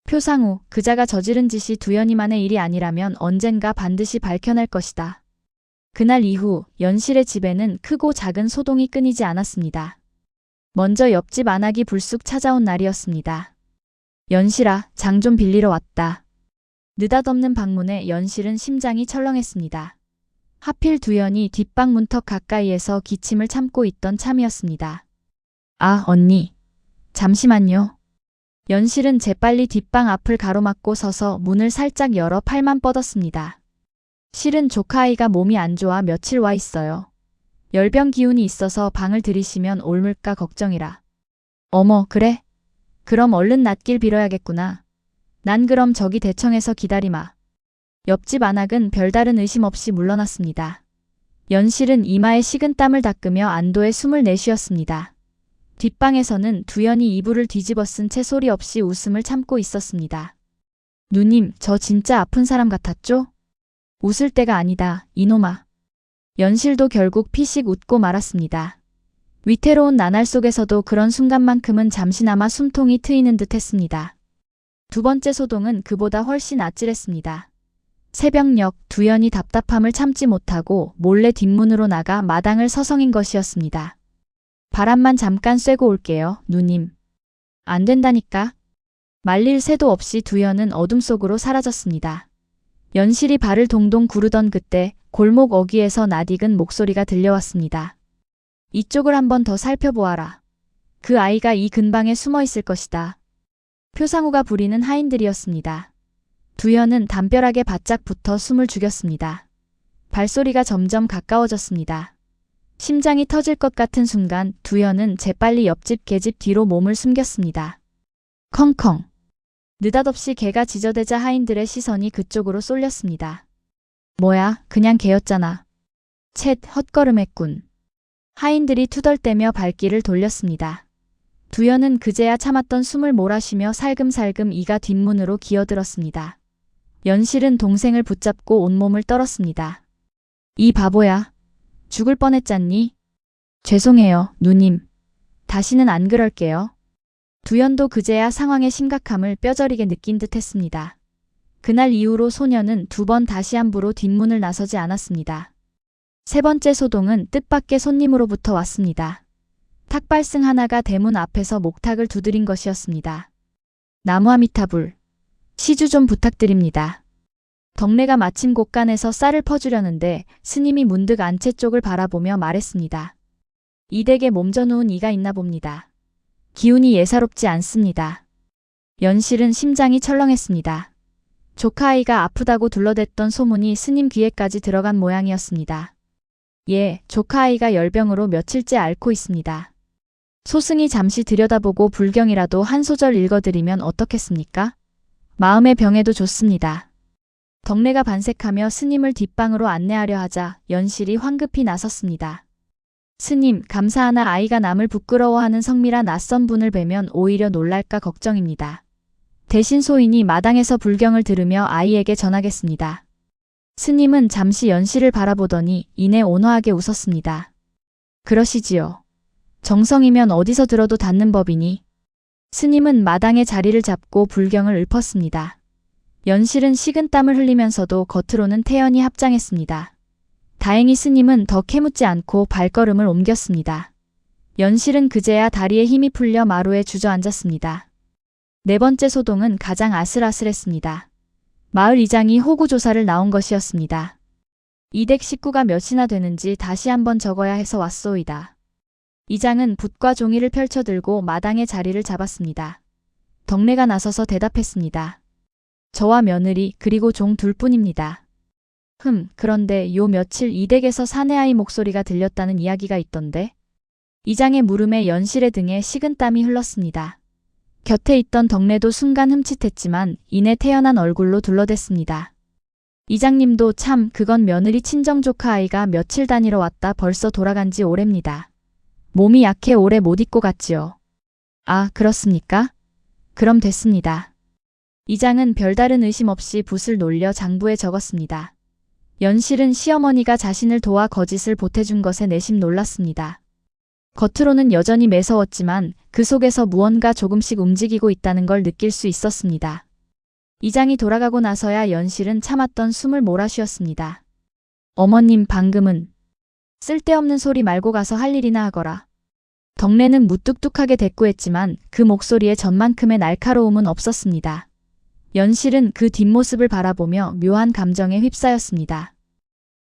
표상우, 그자가 저지른 짓이 두연이만의 일이 아니라면 언젠가 반드시 밝혀낼 것이다. 그날 이후 연실의 집에는 크고 작은 소동이 끊이지 않았습니다. 먼저 옆집 안악이 불쑥 찾아온 날이었습니다. 연실아, 장 좀 빌리러 왔다. 느닷없는 방문에 연실은 심장이 철렁했습니다. 하필 두연이 뒷방 문턱 가까이에서 기침을 참고 있던 참이었습니다. 아, 언니. 잠시만요. 연실은 재빨리 뒷방 앞을 가로막고 서서 문을 살짝 열어 팔만 뻗었습니다. 실은 조카아이가 몸이 안 좋아 며칠 와 있어요. 열병 기운이 있어서 방을 들이시면 옮을까 걱정이라. 어머, 그래? 그럼 얼른 낫길 빌어야겠구나. 난 그럼 저기 대청에서 기다리마. 옆집 안악은 별다른 의심 없이 물러났습니다. 연실은 이마에 식은 땀을 닦으며 안도의 숨을 내쉬었습니다. 뒷방에서는 두연이 이불을 뒤집어 쓴 채 소리 없이 웃음을 참고 있었습니다. 누님, 저 진짜 아픈 사람 같았죠? 웃을 때가 아니다, 이놈아. 연실도 결국 피식 웃고 말았습니다. 위태로운 나날 속에서도 그런 순간만큼은 잠시나마 숨통이 트이는 듯 했습니다. 두 번째 소동은 그보다 훨씬 아찔했습니다. 새벽녘 두연이 답답함을 참지 못하고 몰래 뒷문으로 나가 마당을 서성인 것이었습니다. 바람만 잠깐 쐬고 올게요, 누님. 안 된다니까. 말릴 새도 없이 두연은 어둠 속으로 사라졌습니다. 연실이 발을 동동 구르던 그때 골목 어귀에서 낯익은 목소리가 들려왔습니다. 이쪽을 한번 더 살펴보아라. 그 아이가 이 근방에 숨어 있을 것이다. 표상우가 부리는 하인들이었습니다. 두연은 담벼락에 바짝 붙어 숨을 죽였습니다. 발소리가 점점 가까워졌습니다. 심장이 터질 것 같은 순간 두연은 재빨리 옆집 개집 뒤로 몸을 숨겼습니다. 컹컹. 느닷없이 개가 짖어대자 하인들의 시선이 그쪽으로 쏠렸습니다. 뭐야, 그냥 개였잖아. 쳇, 헛걸음했군. 하인들이 투덜대며 발길을 돌렸습니다. 두연은 그제야 참았던 숨을 몰아쉬며 살금살금 이가 뒷문으로 기어들었습니다. 연실은 동생을 붙잡고 온몸을 떨었습니다. 이 바보야. 죽을 뻔했잖니? 죄송해요, 누님. 다시는 안 그럴게요. 두연도 그제야 상황의 심각함을 뼈저리게 느낀 듯 했습니다. 그날 이후로 소녀는 두 번 다시 함부로 뒷문을 나서지 않았습니다. 세 번째 소동은 뜻밖의 손님으로부터 왔습니다. 탁발승 하나가 대문 앞에서 목탁을 두드린 것이었습니다. 나무아미타불. 시주 좀 부탁드립니다. 덕내가 마침 곳간에서 쌀을 퍼주려는데 스님이 문득 안채 쪽을 바라보며 말했습니다. 이 댁에 몸져 누운 이가 있나 봅니다. 기운이 예사롭지 않습니다. 연실은 심장이 철렁했습니다. 조카아이가 아프다고 둘러댔던 소문이 스님 귀에까지 들어간 모양이었습니다. 예, 조카아이가 열병으로 며칠째 앓고 있습니다. 소승이 잠시 들여다보고 불경이라도 한 소절 읽어드리면 어떻겠습니까? 마음의 병에도 좋습니다. 덕내가 반색하며 스님을 뒷방으로 안내하려 하자 연실이 황급히 나섰습니다. 스님, 감사하나 아이가 남을 부끄러워하는 성미라 낯선 분을 뵈면 오히려 놀랄까 걱정입니다. 대신 소인이 마당에서 불경을 들으며 아이에게 전하겠습니다. 스님은 잠시 연실을 바라보더니 이내 온화하게 웃었습니다. 그러시지요. 정성이면 어디서 들어도 닿는 법이니. 스님은 마당에 자리를 잡고 불경을 읊었습니다. 연실은 식은땀을 흘리면서도 겉으로는 태연히 합장했습니다. 다행히 스님은 더 캐묻지 않고 발걸음을 옮겼습니다. 연실은 그제야 다리에 힘이 풀려 마루에 주저앉았습니다. 네 번째 소동은 가장 아슬아슬했습니다. 마을 이장이 호구조사를 나온 것이었습니다. 이 댁 식구가 몇이나 되는지 다시 한번 적어야 해서 왔소이다. 이장은 붓과 종이를 펼쳐들고 마당에 자리를 잡았습니다. 덕내가 나서서 대답했습니다. 저와 며느리 그리고 종 둘뿐입니다. 그런데 요 며칠 이 댁에서 사내아이 목소리가 들렸다는 이야기가 있던데. 이장의 물음에 연실의 등에 식은땀이 흘렀습니다. 곁에 있던 덕내도 순간 흠칫했지만 이내 태연한 얼굴로 둘러댔습니다. 이장님도 참 그건 며느리 친정 조카 아이가 며칠 다니러 왔다 벌써 돌아간 지 오래입니다. 몸이 약해 오래 못 있고 갔지요. 아, 그렇습니까? 그럼 됐습니다. 이장은 별다른 의심 없이 붓을 놀려 장부에 적었습니다. 연실은 시어머니가 자신을 도와 거짓을 보태준 것에 내심 놀랐습니다. 겉으로는 여전히 매서웠지만 그 속에서 무언가 조금씩 움직이고 있다는 걸 느낄 수 있었습니다. 이장이 돌아가고 나서야 연실은 참았던 숨을 몰아쉬었습니다. 어머님, 방금은 쓸데없는 소리 말고 가서 할 일이나 하거라. 덕래는 무뚝뚝하게 대꾸했지만 그 목소리에 전만큼의 날카로움은 없었습니다. 연실은 그 뒷모습을 바라보며 묘한 감정에 휩싸였습니다.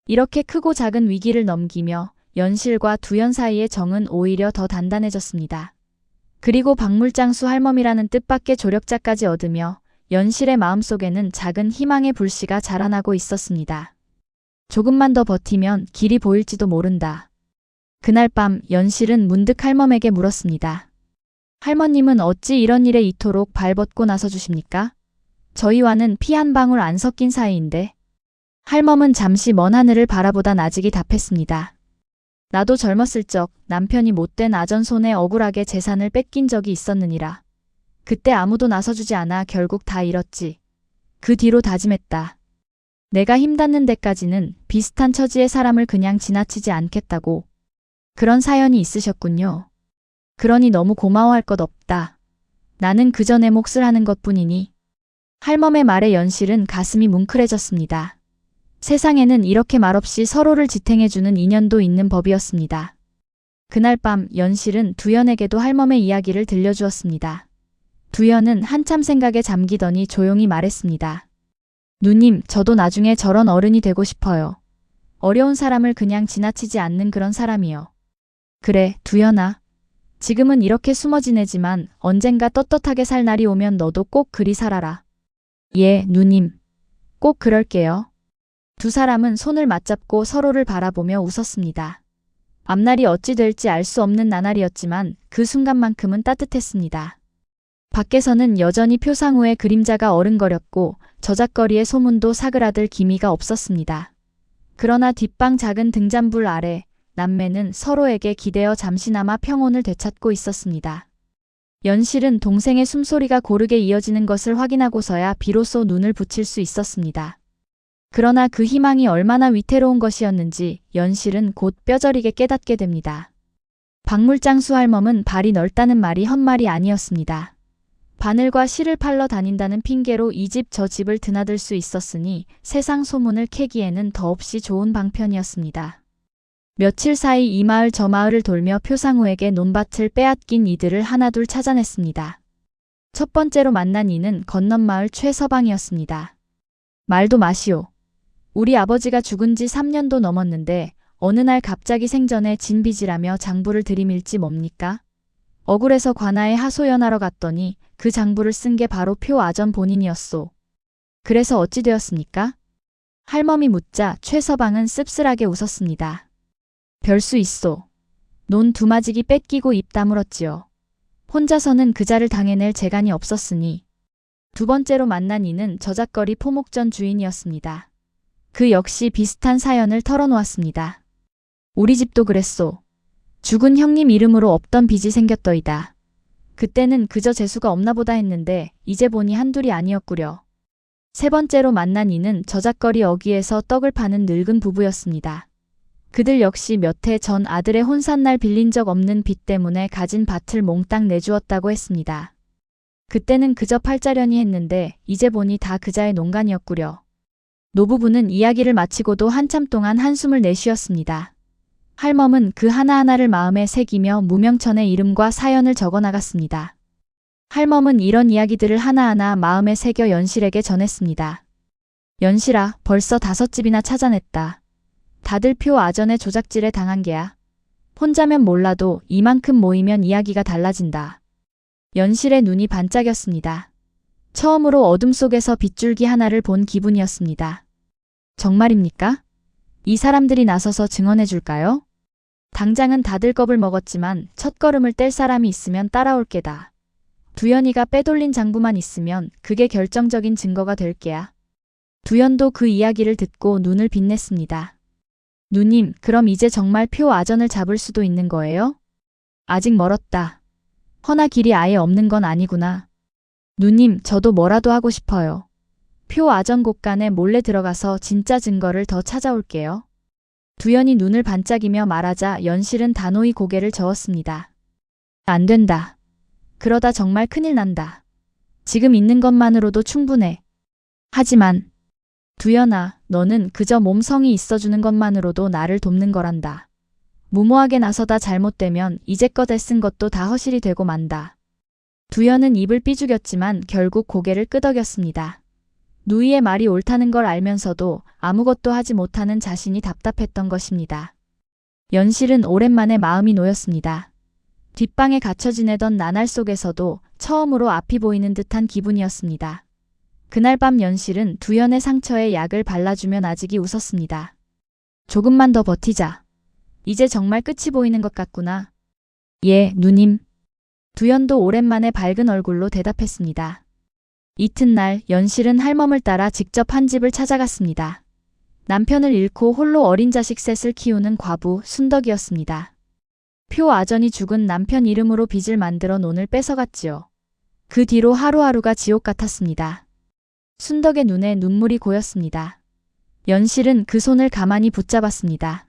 이렇게 크고 작은 위기를 넘기며 연실과 두연 사이의 정은 오히려 더 단단해졌습니다. 그리고 박물장수 할멈이라는 뜻밖의 조력자까지 얻으며 연실의 마음속에는 작은 희망의 불씨가 자라나고 있었습니다. 조금만 더 버티면 길이 보일지도 모른다. 그날 밤 연실은 문득 할멈에게 물었습니다. 할머님은 어찌 이런 일에 이토록 발벗고 나서주십니까? 저희와는 피 한 방울 안 섞인 사이인데. 할멈은 잠시 먼 하늘을 바라보다 나직이 답했습니다. 나도 젊었을 적 남편이 못된 아전 손에 억울하게 재산을 뺏긴 적이 있었느니라. 그때 아무도 나서주지 않아 결국 다 잃었지. 그 뒤로 다짐했다. 내가 힘닿는 데까지는 비슷한 처지의 사람을 그냥 지나치지 않겠다고. 그런 사연이 있으셨군요. 그러니 너무 고마워할 것 없다. 나는 그저 내 몫을 하는 것뿐이니. 할멈의 말에 연실은 가슴이 뭉클해졌습니다. 세상에는 이렇게 말없이 서로를 지탱해주는 인연도 있는 법이었습니다. 그날 밤 연실은 두연에게도 할멈의 이야기를 들려주었습니다. 두연은 한참 생각에 잠기더니 조용히 말했습니다. 누님, 저도 나중에 저런 어른이 되고 싶어요. 어려운 사람을 그냥 지나치지 않는 그런 사람이요. 그래, 두연아. 지금은 이렇게 숨어 지내지만 언젠가 떳떳하게 살 날이 오면 너도 꼭 그리 살아라. 예, 누님. 꼭 그럴게요. 두 사람은 손을 맞잡고 서로를 바라보며 웃었습니다. 앞날이 어찌 될지 알 수 없는 나날이었지만 그 순간만큼은 따뜻했습니다. 밖에서는 여전히 표상우의 그림자가 어른거렸고 저작거리의 소문도 사그라들 기미가 없었습니다. 그러나 뒷방 작은 등잔불 아래 남매는 서로에게 기대어 잠시나마 평온을 되찾고 있었습니다. 연실은 동생의 숨소리가 고르게 이어지는 것을 확인하고서야 비로소 눈을 붙일 수 있었습니다. 그러나 그 희망이 얼마나 위태로운 것이었는지 연실은 곧 뼈저리게 깨닫게 됩니다. 박물장수 할멈은 발이 넓다는 말이 헛말이 아니었습니다. 바늘과 실을 팔러 다닌다는 핑계로 이 집 저 집을 드나들 수 있었으니 세상 소문을 캐기에는 더없이 좋은 방편이었습니다. 며칠 사이 이 마을 저 마을을 돌며 표상우에게 논밭을 빼앗긴 이들을 하나둘 찾아냈습니다. 첫 번째로 만난 이는 건넌마을 최서방이었습니다. 말도 마시오. 우리 아버지가 죽은 지 3년도 넘었는데 어느 날 갑자기 생전에 진빚이라며 장부를 들이밀지 뭡니까? 억울해서 관아에 하소연하러 갔더니 그 장부를 쓴 게 바로 표 아전 본인이었소. 그래서 어찌 되었습니까? 할멈이 묻자 최서방은 씁쓸하게 웃었습니다. 별수 있소. 논 두마지기 뺏기고 입 다물었지요. 혼자서는 그자를 당해낼 재간이 없었으니. 두 번째로 만난 이는 저작거리 포목전 주인이었습니다. 그 역시 비슷한 사연을 털어놓았습니다. 우리 집도 그랬소. 죽은 형님 이름으로 없던 빚이 생겼더이다. 그때는 그저 재수가 없나보다 했는데 이제 보니 한둘이 아니었구려. 세 번째로 만난 이는 저작거리 어귀에서 떡을 파는 늙은 부부였습니다. 그들 역시 몇 해 전 아들의 혼산날 빌린 적 없는 빚 때문에 가진 밭을 몽땅 내주었다고 했습니다. 그때는 그저 팔자려니 했는데 이제 보니 다 그자의 농간이었구려. 노부부는 이야기를 마치고도 한참 동안 한숨을 내쉬었습니다. 할멈은 그 하나하나를 마음에 새기며 무명천의 이름과 사연을 적어나갔습니다. 할멈은 이런 이야기들을 하나하나 마음에 새겨 연실에게 전했습니다. 연실아, 벌써 5집이나 찾아냈다. 다들 표 아전의 조작질에 당한 게야. 혼자면 몰라도 이만큼 모이면 이야기가 달라진다. 연실의 눈이 반짝였습니다. 처음으로 어둠 속에서 빗줄기 하나를 본 기분이었습니다. 정말입니까? 이 사람들이 나서서 증언해 줄까요? 당장은 다들 겁을 먹었지만 첫걸음을 뗄 사람이 있으면 따라올 게다. 두연이가 빼돌린 장부만 있으면 그게 결정적인 증거가 될 게야. 두연도 그 이야기를 듣고 눈을 빛냈습니다. 누님, 그럼 이제 정말 표 아전을 잡을 수도 있는 거예요? 아직 멀었다. 허나 길이 아예 없는 건 아니구나. 누님, 저도 뭐라도 하고 싶어요. 표 아전곡간에 몰래 들어가서 진짜 증거를 더 찾아올게요. 두연이 눈을 반짝이며 말하자 연실은 단호히 고개를 저었습니다. 안 된다. 그러다 정말 큰일 난다. 지금 있는 것만으로도 충분해. 하지만 두연아, 너는 그저 몸성이 있어주는 것만으로도 나를 돕는 거란다. 무모하게 나서다 잘못되면 이제껏 애쓴 것도 다 허실이 되고 만다. 두연은 입을 삐죽였지만 결국 고개를 끄덕였습니다. 누이의 말이 옳다는 걸 알면서도 아무것도 하지 못하는 자신이 답답했던 것입니다. 연실은 오랜만에 마음이 놓였습니다. 뒷방에 갇혀 지내던 나날 속에서도 처음으로 앞이 보이는 듯한 기분이었습니다. 그날 밤 연실은 두연의 상처에 약을 발라주며 나직이 웃었습니다. 조금만 더 버티자. 이제 정말 끝이 보이는 것 같구나. 예, 누님. 두연도 오랜만에 밝은 얼굴로 대답했습니다. 이튿날 연실은 할멈을 따라 직접 한 집을 찾아갔습니다. 남편을 잃고 홀로 어린 자식 셋을 키우는 과부 순덕이었습니다. 표 아전이 죽은 남편 이름으로 빚을 만들어 논을 뺏어갔지요. 그 뒤로 하루하루가 지옥 같았습니다. 순덕의 눈에 눈물이 고였습니다. 연실은 그 손을 가만히 붙잡았습니다.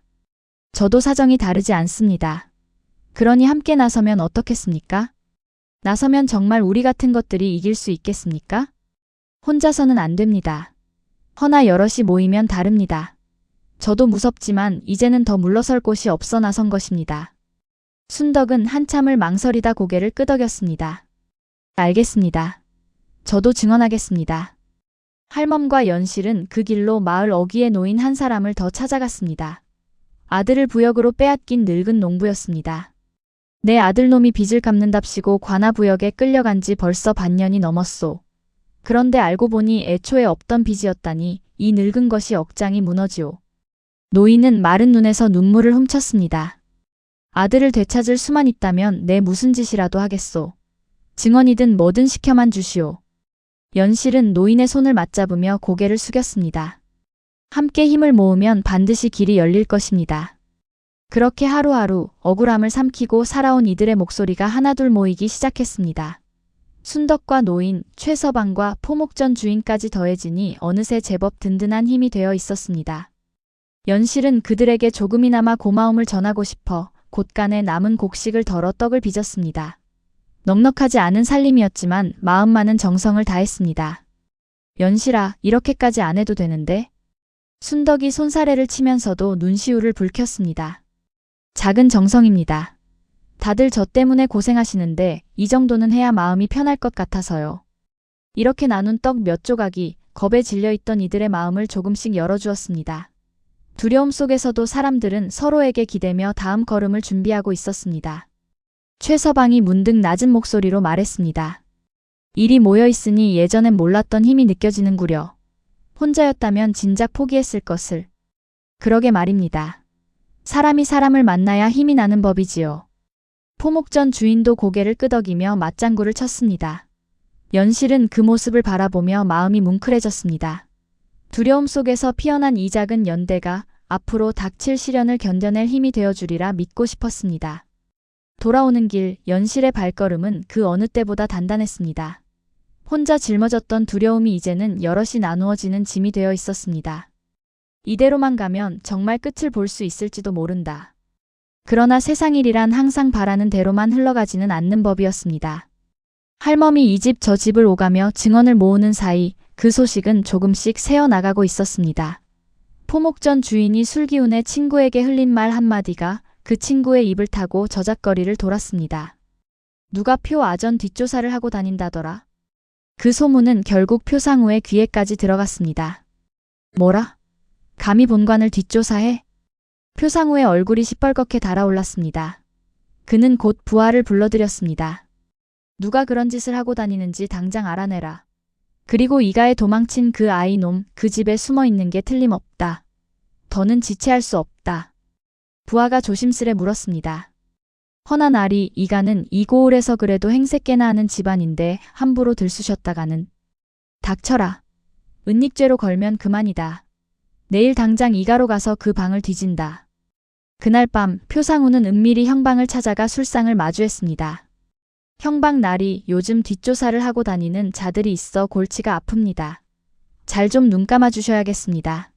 저도 사정이 다르지 않습니다. 그러니 함께 나서면 어떻겠습니까? 나서면 정말 우리 같은 것들이 이길 수 있겠습니까? 혼자서는 안 됩니다. 허나 여럿이 모이면 다릅니다. 저도 무섭지만 이제는 더 물러설 곳이 없어 나선 것입니다. 순덕은 한참을 망설이다 고개를 끄덕였습니다. 알겠습니다. 저도 증언하겠습니다. 할멈과 연실은 그 길로 마을 어귀에 놓인 한 사람을 더 찾아갔습니다. 아들을 부역으로 빼앗긴 늙은 농부였습니다. 내 아들놈이 빚을 갚는답시고 관아부역에 끌려간 지 벌써 반년이 넘었소. 그런데 알고 보니 애초에 없던 빚이었다니 이 늙은 것이 억장이 무너지오. 노인은 마른 눈에서 눈물을 훔쳤습니다. 아들을 되찾을 수만 있다면 내 무슨 짓이라도 하겠소. 증언이든 뭐든 시켜만 주시오. 연실은 노인의 손을 맞잡으며 고개를 숙였습니다. 함께 힘을 모으면 반드시 길이 열릴 것입니다. 그렇게 하루하루 억울함을 삼키고 살아온 이들의 목소리가 하나둘 모이기 시작했습니다. 순덕과 노인, 최서방과 포목전 주인까지 더해지니 어느새 제법 든든한 힘이 되어 있었습니다. 연실은 그들에게 조금이나마 고마움을 전하고 싶어 곳간에 남은 곡식을 덜어 떡을 빚었습니다. 넉넉하지 않은 살림이었지만 마음만은 정성을 다했습니다. 연실아, 이렇게까지 안 해도 되는데? 순덕이 손사래를 치면서도 눈시울을 붉혔습니다. 작은 정성입니다. 다들 저 때문에 고생하시는데 이 정도는 해야 마음이 편할 것 같아서요. 이렇게 나눈 떡 몇 조각이 겁에 질려있던 이들의 마음을 조금씩 열어주었습니다. 두려움 속에서도 사람들은 서로에게 기대며 다음 걸음을 준비하고 있었습니다. 최서방이 문득 낮은 목소리로 말했습니다. 일이 모여있으니 예전엔 몰랐던 힘이 느껴지는구려. 혼자였다면 진작 포기했을 것을. 그러게 말입니다. 사람이 사람을 만나야 힘이 나는 법이지요. 포목전 주인도 고개를 끄덕이며 맞장구를 쳤습니다. 연실은 그 모습을 바라보며 마음이 뭉클해졌습니다. 두려움 속에서 피어난 이 작은 연대가 앞으로 닥칠 시련을 견뎌낼 힘이 되어주리라 믿고 싶었습니다. 돌아오는 길 연실의 발걸음은 그 어느 때보다 단단했습니다. 혼자 짊어졌던 두려움이 이제는 여럿이 나누어지는 짐이 되어 있었습니다. 이대로만 가면 정말 끝을 볼 수 있을지도 모른다. 그러나 세상 일이란 항상 바라는 대로만 흘러가지는 않는 법이었습니다. 할멈이 이 집 저 집을 오가며 증언을 모으는 사이 그 소식은 조금씩 새어나가고 있었습니다. 포목전 주인이 술기운에 친구에게 흘린 말 한마디가 그 친구의 입을 타고 저작거리를 돌았습니다. 누가 표 아전 뒷조사를 하고 다닌다더라. 그 소문은 결국 표상우의 귀에까지 들어갔습니다. 뭐라? 감히 본관을 뒷조사해? 표상우의 얼굴이 시뻘겋게 달아올랐습니다. 그는 곧 부하를 불러들였습니다. 누가 그런 짓을 하고 다니는지 당장 알아내라. 그리고 이가에 도망친 그 아이놈 그 집에 숨어 있는 게 틀림없다. 더는 지체할 수 없다. 부하가 조심스레 물었습니다. 허나 나리 이가는 이 고을에서 그래도 행색깨나 하는 집안인데 함부로 들쑤셨다가는. 닥쳐라. 은닉죄로 걸면 그만이다. 내일 당장 이가로 가서 그 방을 뒤진다. 그날 밤 표상우는 은밀히 형방을 찾아가 술상을 마주했습니다. 형방 나리 요즘 뒷조사를 하고 다니는 자들이 있어 골치가 아픕니다. 잘 좀 눈 감아 주셔야겠습니다.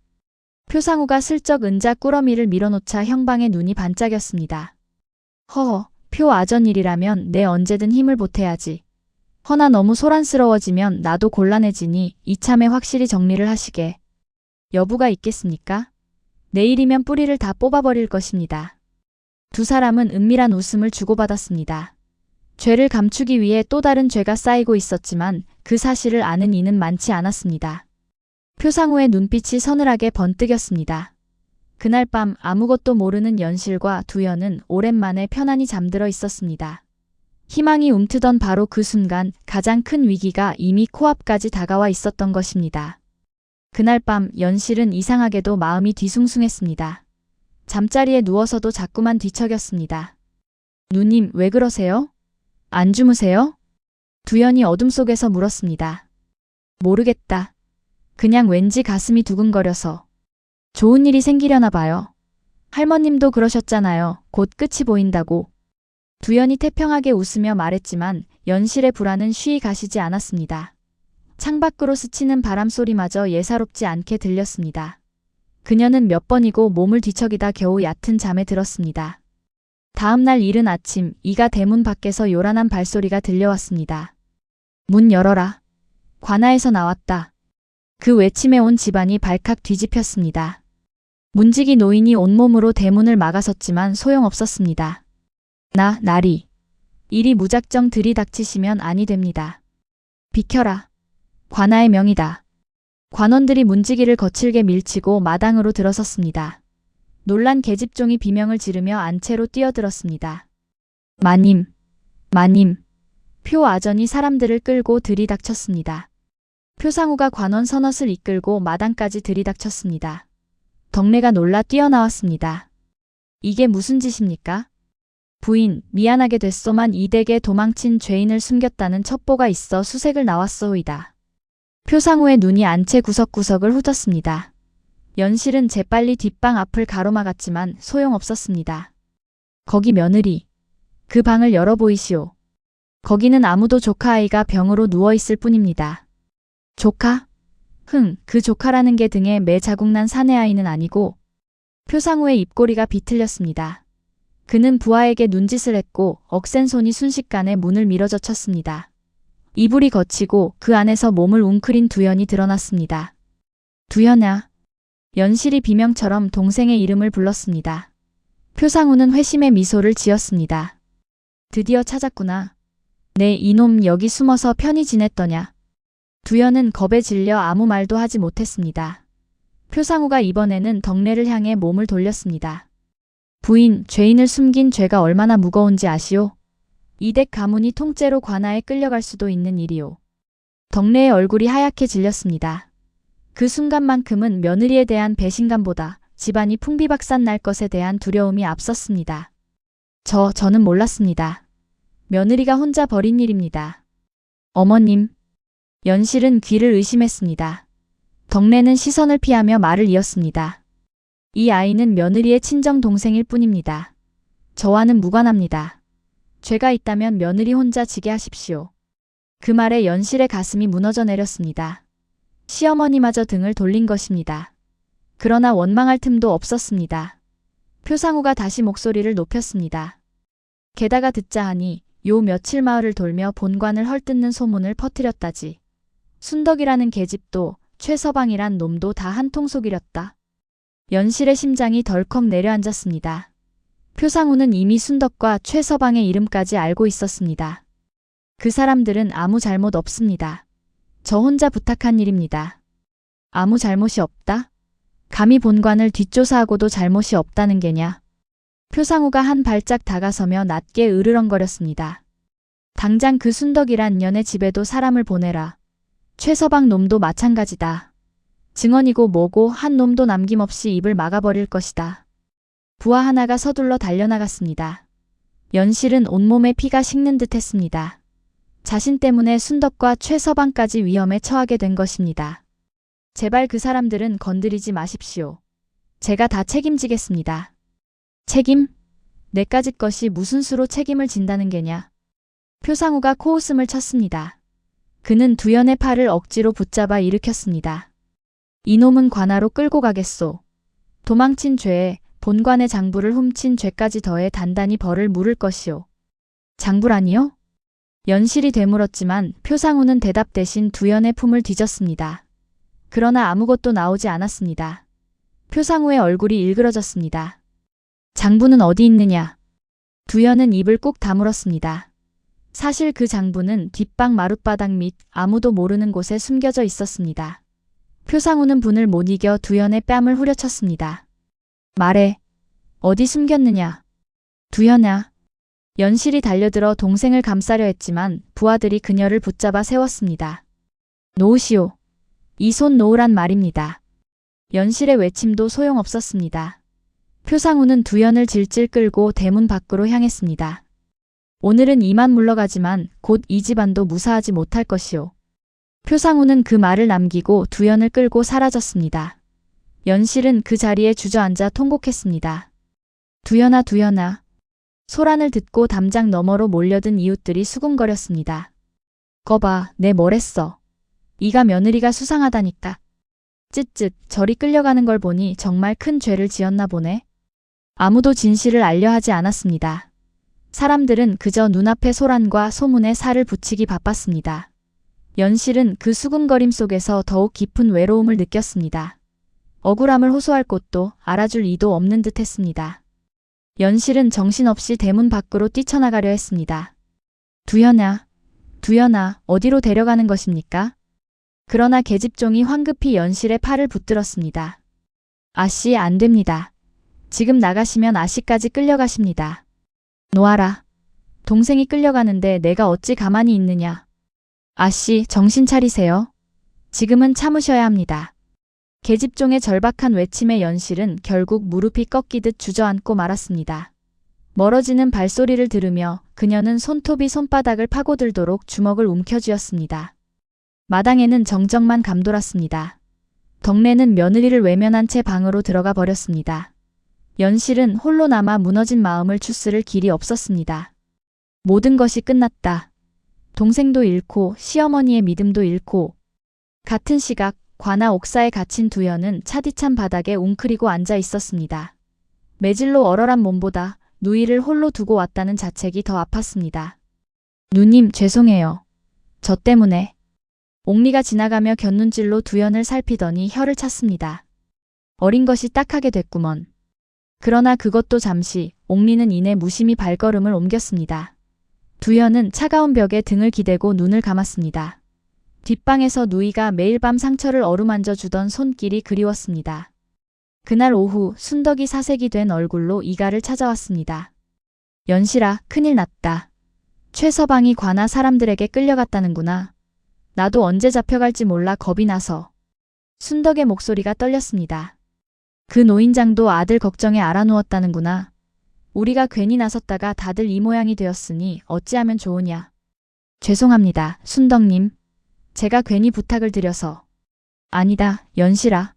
표상우가 슬쩍 은자 꾸러미를 밀어놓자 형방의 눈이 반짝였습니다. 허허, 표 아전 일이라면 내 언제든 힘을 보태야지. 허나 너무 소란스러워지면 나도 곤란해지니 이참에 확실히 정리를 하시게. 여부가 있겠습니까? 내일이면 뿌리를 다 뽑아버릴 것입니다. 두 사람은 은밀한 웃음을 주고받았습니다. 죄를 감추기 위해 또 다른 죄가 쌓이고 있었지만 그 사실을 아는 이는 많지 않았습니다. 표상우의 눈빛이 서늘하게 번뜩였습니다. 그날 밤 아무것도 모르는 연실과 두연은 오랜만에 편안히 잠들어 있었습니다. 희망이 움트던 바로 그 순간 가장 큰 위기가 이미 코앞까지 다가와 있었던 것입니다. 그날 밤 연실은 이상하게도 마음이 뒤숭숭했습니다. 잠자리에 누워서도 자꾸만 뒤척였습니다. 누님, 왜 그러세요? 안 주무세요? 두연이 어둠 속에서 물었습니다. 모르겠다. 그냥 왠지 가슴이 두근거려서. 좋은 일이 생기려나 봐요. 할머님도 그러셨잖아요. 곧 끝이 보인다고. 두연이 태평하게 웃으며 말했지만 연실의 불안은 쉬이 가시지 않았습니다. 창밖으로 스치는 바람 소리마저 예사롭지 않게 들렸습니다. 그녀는 몇 번이고 몸을 뒤척이다 겨우 얕은 잠에 들었습니다. 다음 날 이른 아침 이가 대문 밖에서 요란한 발소리가 들려왔습니다. 문 열어라. 관아에서 나왔다. 그 외침에 온 집안이 발칵 뒤집혔습니다. 문지기 노인이 온몸으로 대문을 막아섰지만 소용없었습니다. 나리. 이리 무작정 들이닥치시면 아니 됩니다. 비켜라. 관아의 명이다. 관원들이 문지기를 거칠게 밀치고 마당으로 들어섰습니다. 놀란 계집종이 비명을 지르며 안채로 뛰어들었습니다. 마님. 표 아전이 사람들을 끌고 들이닥쳤습니다. 표상우가 관원 서넛을 이끌고 마당까지 들이닥쳤습니다. 덕내가 놀라 뛰어나왔습니다. 이게 무슨 짓입니까? 부인, 미안하게 됐소만 이 댁에 도망친 죄인을 숨겼다는 첩보가 있어 수색을 나왔소이다. 표상우의 눈이 안채 구석구석을 훑었습니다. 연실은 재빨리 뒷방 앞을 가로막았지만 소용없었습니다. 거기 며느리. 그 방을 열어보이시오. 거기는 아무도 조카 아이가 병으로 누워있을 뿐입니다. 조카? 그 조카라는 게 등에 매 자국난 사내 아이는 아니고. 표상우의 입꼬리가 비틀렸습니다. 그는 부하에게 눈짓을 했고 억센 손이 순식간에 문을 밀어젖혔습니다. 이불이 걷히고 그 안에서 몸을 웅크린 두연이 드러났습니다. 두연아. 연실이 비명처럼 동생의 이름을 불렀습니다. 표상우는 회심의 미소를 지었습니다. 드디어 찾았구나. 네, 이놈 여기 숨어서 편히 지냈더냐. 두연은 겁에 질려 아무 말도 하지 못했습니다. 표상우가 이번에는 덕내를 향해 몸을 돌렸습니다. 부인, 죄인을 숨긴 죄가 얼마나 무거운지 아시오? 이 댁 가문이 통째로 관아에 끌려갈 수도 있는 일이오. 덕내의 얼굴이 하얗게 질렸습니다. 그 순간만큼은 며느리에 대한 배신감보다 집안이 풍비박산 날 것에 대한 두려움이 앞섰습니다. 저는 몰랐습니다. 며느리가 혼자 벌인 일입니다. 어머님. 연실은 귀를 의심했습니다. 덕내는 시선을 피하며 말을 이었습니다. 이 아이는 며느리의 친정 동생일 뿐입니다. 저와는 무관합니다. 죄가 있다면 며느리 혼자 지게 하십시오. 그 말에 연실의 가슴이 무너져 내렸습니다. 시어머니마저 등을 돌린 것입니다. 그러나 원망할 틈도 없었습니다. 표상우가 다시 목소리를 높였습니다. 게다가 듣자 하니 요 며칠 마을을 돌며 본관을 헐뜯는 소문을 퍼뜨렸다지. 순덕이라는 계집도 최서방이란 놈도 다 한통 속이렸다. 연실의 심장이 덜컥 내려앉았습니다. 표상우는 이미 순덕과 최서방의 이름까지 알고 있었습니다. 그 사람들은 아무 잘못 없습니다. 저 혼자 부탁한 일입니다. 아무 잘못이 없다? 감히 본관을 뒷조사하고도 잘못이 없다는 게냐? 표상우가 한 발짝 다가서며 낮게 으르렁거렸습니다. 당장 그 순덕이란 년의 집에도 사람을 보내라. 최서방 놈도 마찬가지다. 증언이고 뭐고 한 놈도 남김없이 입을 막아버릴 것이다. 부하 하나가 서둘러 달려나갔습니다. 연실은 온몸에 피가 식는 듯 했습니다. 자신 때문에 순덕과 최서방까지 위험에 처하게 된 것입니다. 제발 그 사람들은 건드리지 마십시오. 제가 다 책임지겠습니다. 책임? 내까짓 것이 무슨 수로 책임을 진다는 게냐? 표상우가 코웃음을 쳤습니다. 그는 두연의 팔을 억지로 붙잡아 일으켰습니다. 이놈은 관아로 끌고 가겠소. 도망친 죄에 본관의 장부를 훔친 죄까지 더해 단단히 벌을 물을 것이오. 장부라니요? 연실이 되물었지만 표상우는 대답 대신 두연의 품을 뒤졌습니다. 그러나 아무것도 나오지 않았습니다. 표상우의 얼굴이 일그러졌습니다. 장부는 어디 있느냐? 두연은 입을 꾹 다물었습니다. 사실 그 장부는 뒷방 마룻바닥 밑 아무도 모르는 곳에 숨겨져 있었습니다. 표상우는 분을 못 이겨 두연의 뺨을 후려쳤습니다. 말해. 어디 숨겼느냐? 두연아. 연실이 달려들어 동생을 감싸려 했지만 부하들이 그녀를 붙잡아 세웠습니다. 놓으시오. 이 손 놓으란 말입니다. 연실의 외침도 소용없었습니다. 표상우는 두연을 질질 끌고 대문 밖으로 향했습니다. 오늘은 이만 물러가지만 곧 이 집안도 무사하지 못할 것이오. 표상우는 그 말을 남기고 두연을 끌고 사라졌습니다. 연실은 그 자리에 주저앉아 통곡했습니다. 두연아 두연아. 소란을 듣고 담장 너머로 몰려든 이웃들이 수군거렸습니다. 거봐, 내 뭐랬어. 이가 며느리가 수상하다니까. 쯧쯧, 저리 끌려가는 걸 보니 정말 큰 죄를 지었나 보네. 아무도 진실을 알려 하지 않았습니다. 사람들은 그저 눈앞의 소란과 소문에 살을 붙이기 바빴습니다. 연실은 그 수군거림 속에서 더욱 깊은 외로움을 느꼈습니다. 억울함을 호소할 곳도 알아줄 이도 없는 듯 했습니다. 연실은 정신없이 대문 밖으로 뛰쳐나가려 했습니다. 두연아, 두연아, 어디로 데려가는 것입니까? 그러나 계집종이 황급히 연실의 팔을 붙들었습니다. 아씨, 안 됩니다. 지금 나가시면 아씨까지 끌려가십니다. 놓아라. 동생이 끌려가는데 내가 어찌 가만히 있느냐. 아씨, 정신 차리세요. 지금은 참으셔야 합니다. 계집종의 절박한 외침에 연실은 결국 무릎이 꺾이듯 주저앉고 말았습니다. 멀어지는 발소리를 들으며 그녀는 손톱이 손바닥을 파고들도록 주먹을 움켜쥐었습니다. 마당에는 정적만 감돌았습니다. 덕내는 며느리를 외면한 채 방으로 들어가 버렸습니다. 연실은 홀로 남아 무너진 마음을 추스를 길이 없었습니다. 모든 것이 끝났다. 동생도 잃고 시어머니의 믿음도 잃고 같은 시각 관아 옥사에 갇힌 두연은 차디찬 바닥에 웅크리고 앉아 있었습니다. 매질로 얼얼한 몸보다 누이를 홀로 두고 왔다는 자책이 더 아팠습니다. 누님, 죄송해요. 저 때문에. 옥리가 지나가며 곁눈질로 두연을 살피더니 혀를 찼습니다. 어린 것이 딱하게 됐구먼. 그러나 그것도 잠시, 옥리는 이내 무심히 발걸음을 옮겼습니다. 두연은 차가운 벽에 등을 기대고 눈을 감았습니다. 뒷방에서 누이가 매일 밤 상처를 어루만져 주던 손길이 그리웠습니다. 그날 오후 순덕이 사색이 된 얼굴로 이가를 찾아왔습니다. 연실아, 큰일 났다. 최서방이 관아 사람들에게 끌려갔다는구나. 나도 언제 잡혀갈지 몰라 겁이 나서. 순덕의 목소리가 떨렸습니다. 그 노인장도 아들 걱정에 알아누웠다는구나. 우리가 괜히 나섰다가 다들 이 모양이 되었으니 어찌하면 좋으냐. 죄송합니다, 순덕님. 제가 괜히 부탁을 드려서. 아니다, 연실아.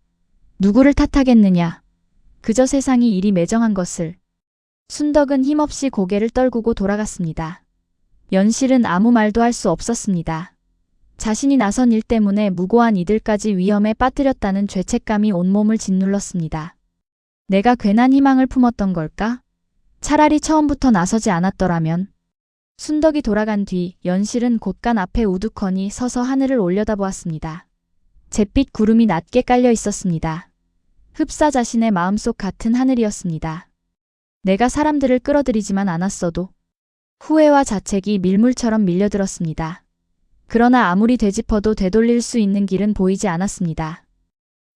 누구를 탓하겠느냐. 그저 세상이 이리 매정한 것을. 순덕은 힘없이 고개를 떨구고 돌아갔습니다. 연실은 아무 말도 할 수 없었습니다. 자신이 나선 일 때문에 무고한 이들까지 위험에 빠뜨렸다는 죄책감이 온몸을 짓눌렀습니다. 내가 괜한 희망을 품었던 걸까? 차라리 처음부터 나서지 않았더라면. 순덕이 돌아간 뒤 연실은 곳간 앞에 우두커니 서서 하늘을 올려다보았습니다. 잿빛 구름이 낮게 깔려 있었습니다. 흡사 자신의 마음속 같은 하늘이었습니다. 내가 사람들을 끌어들이지만 않았어도 후회와 자책이 밀물처럼 밀려들었습니다. 그러나 아무리 되짚어도 되돌릴 수 있는 길은 보이지 않았습니다.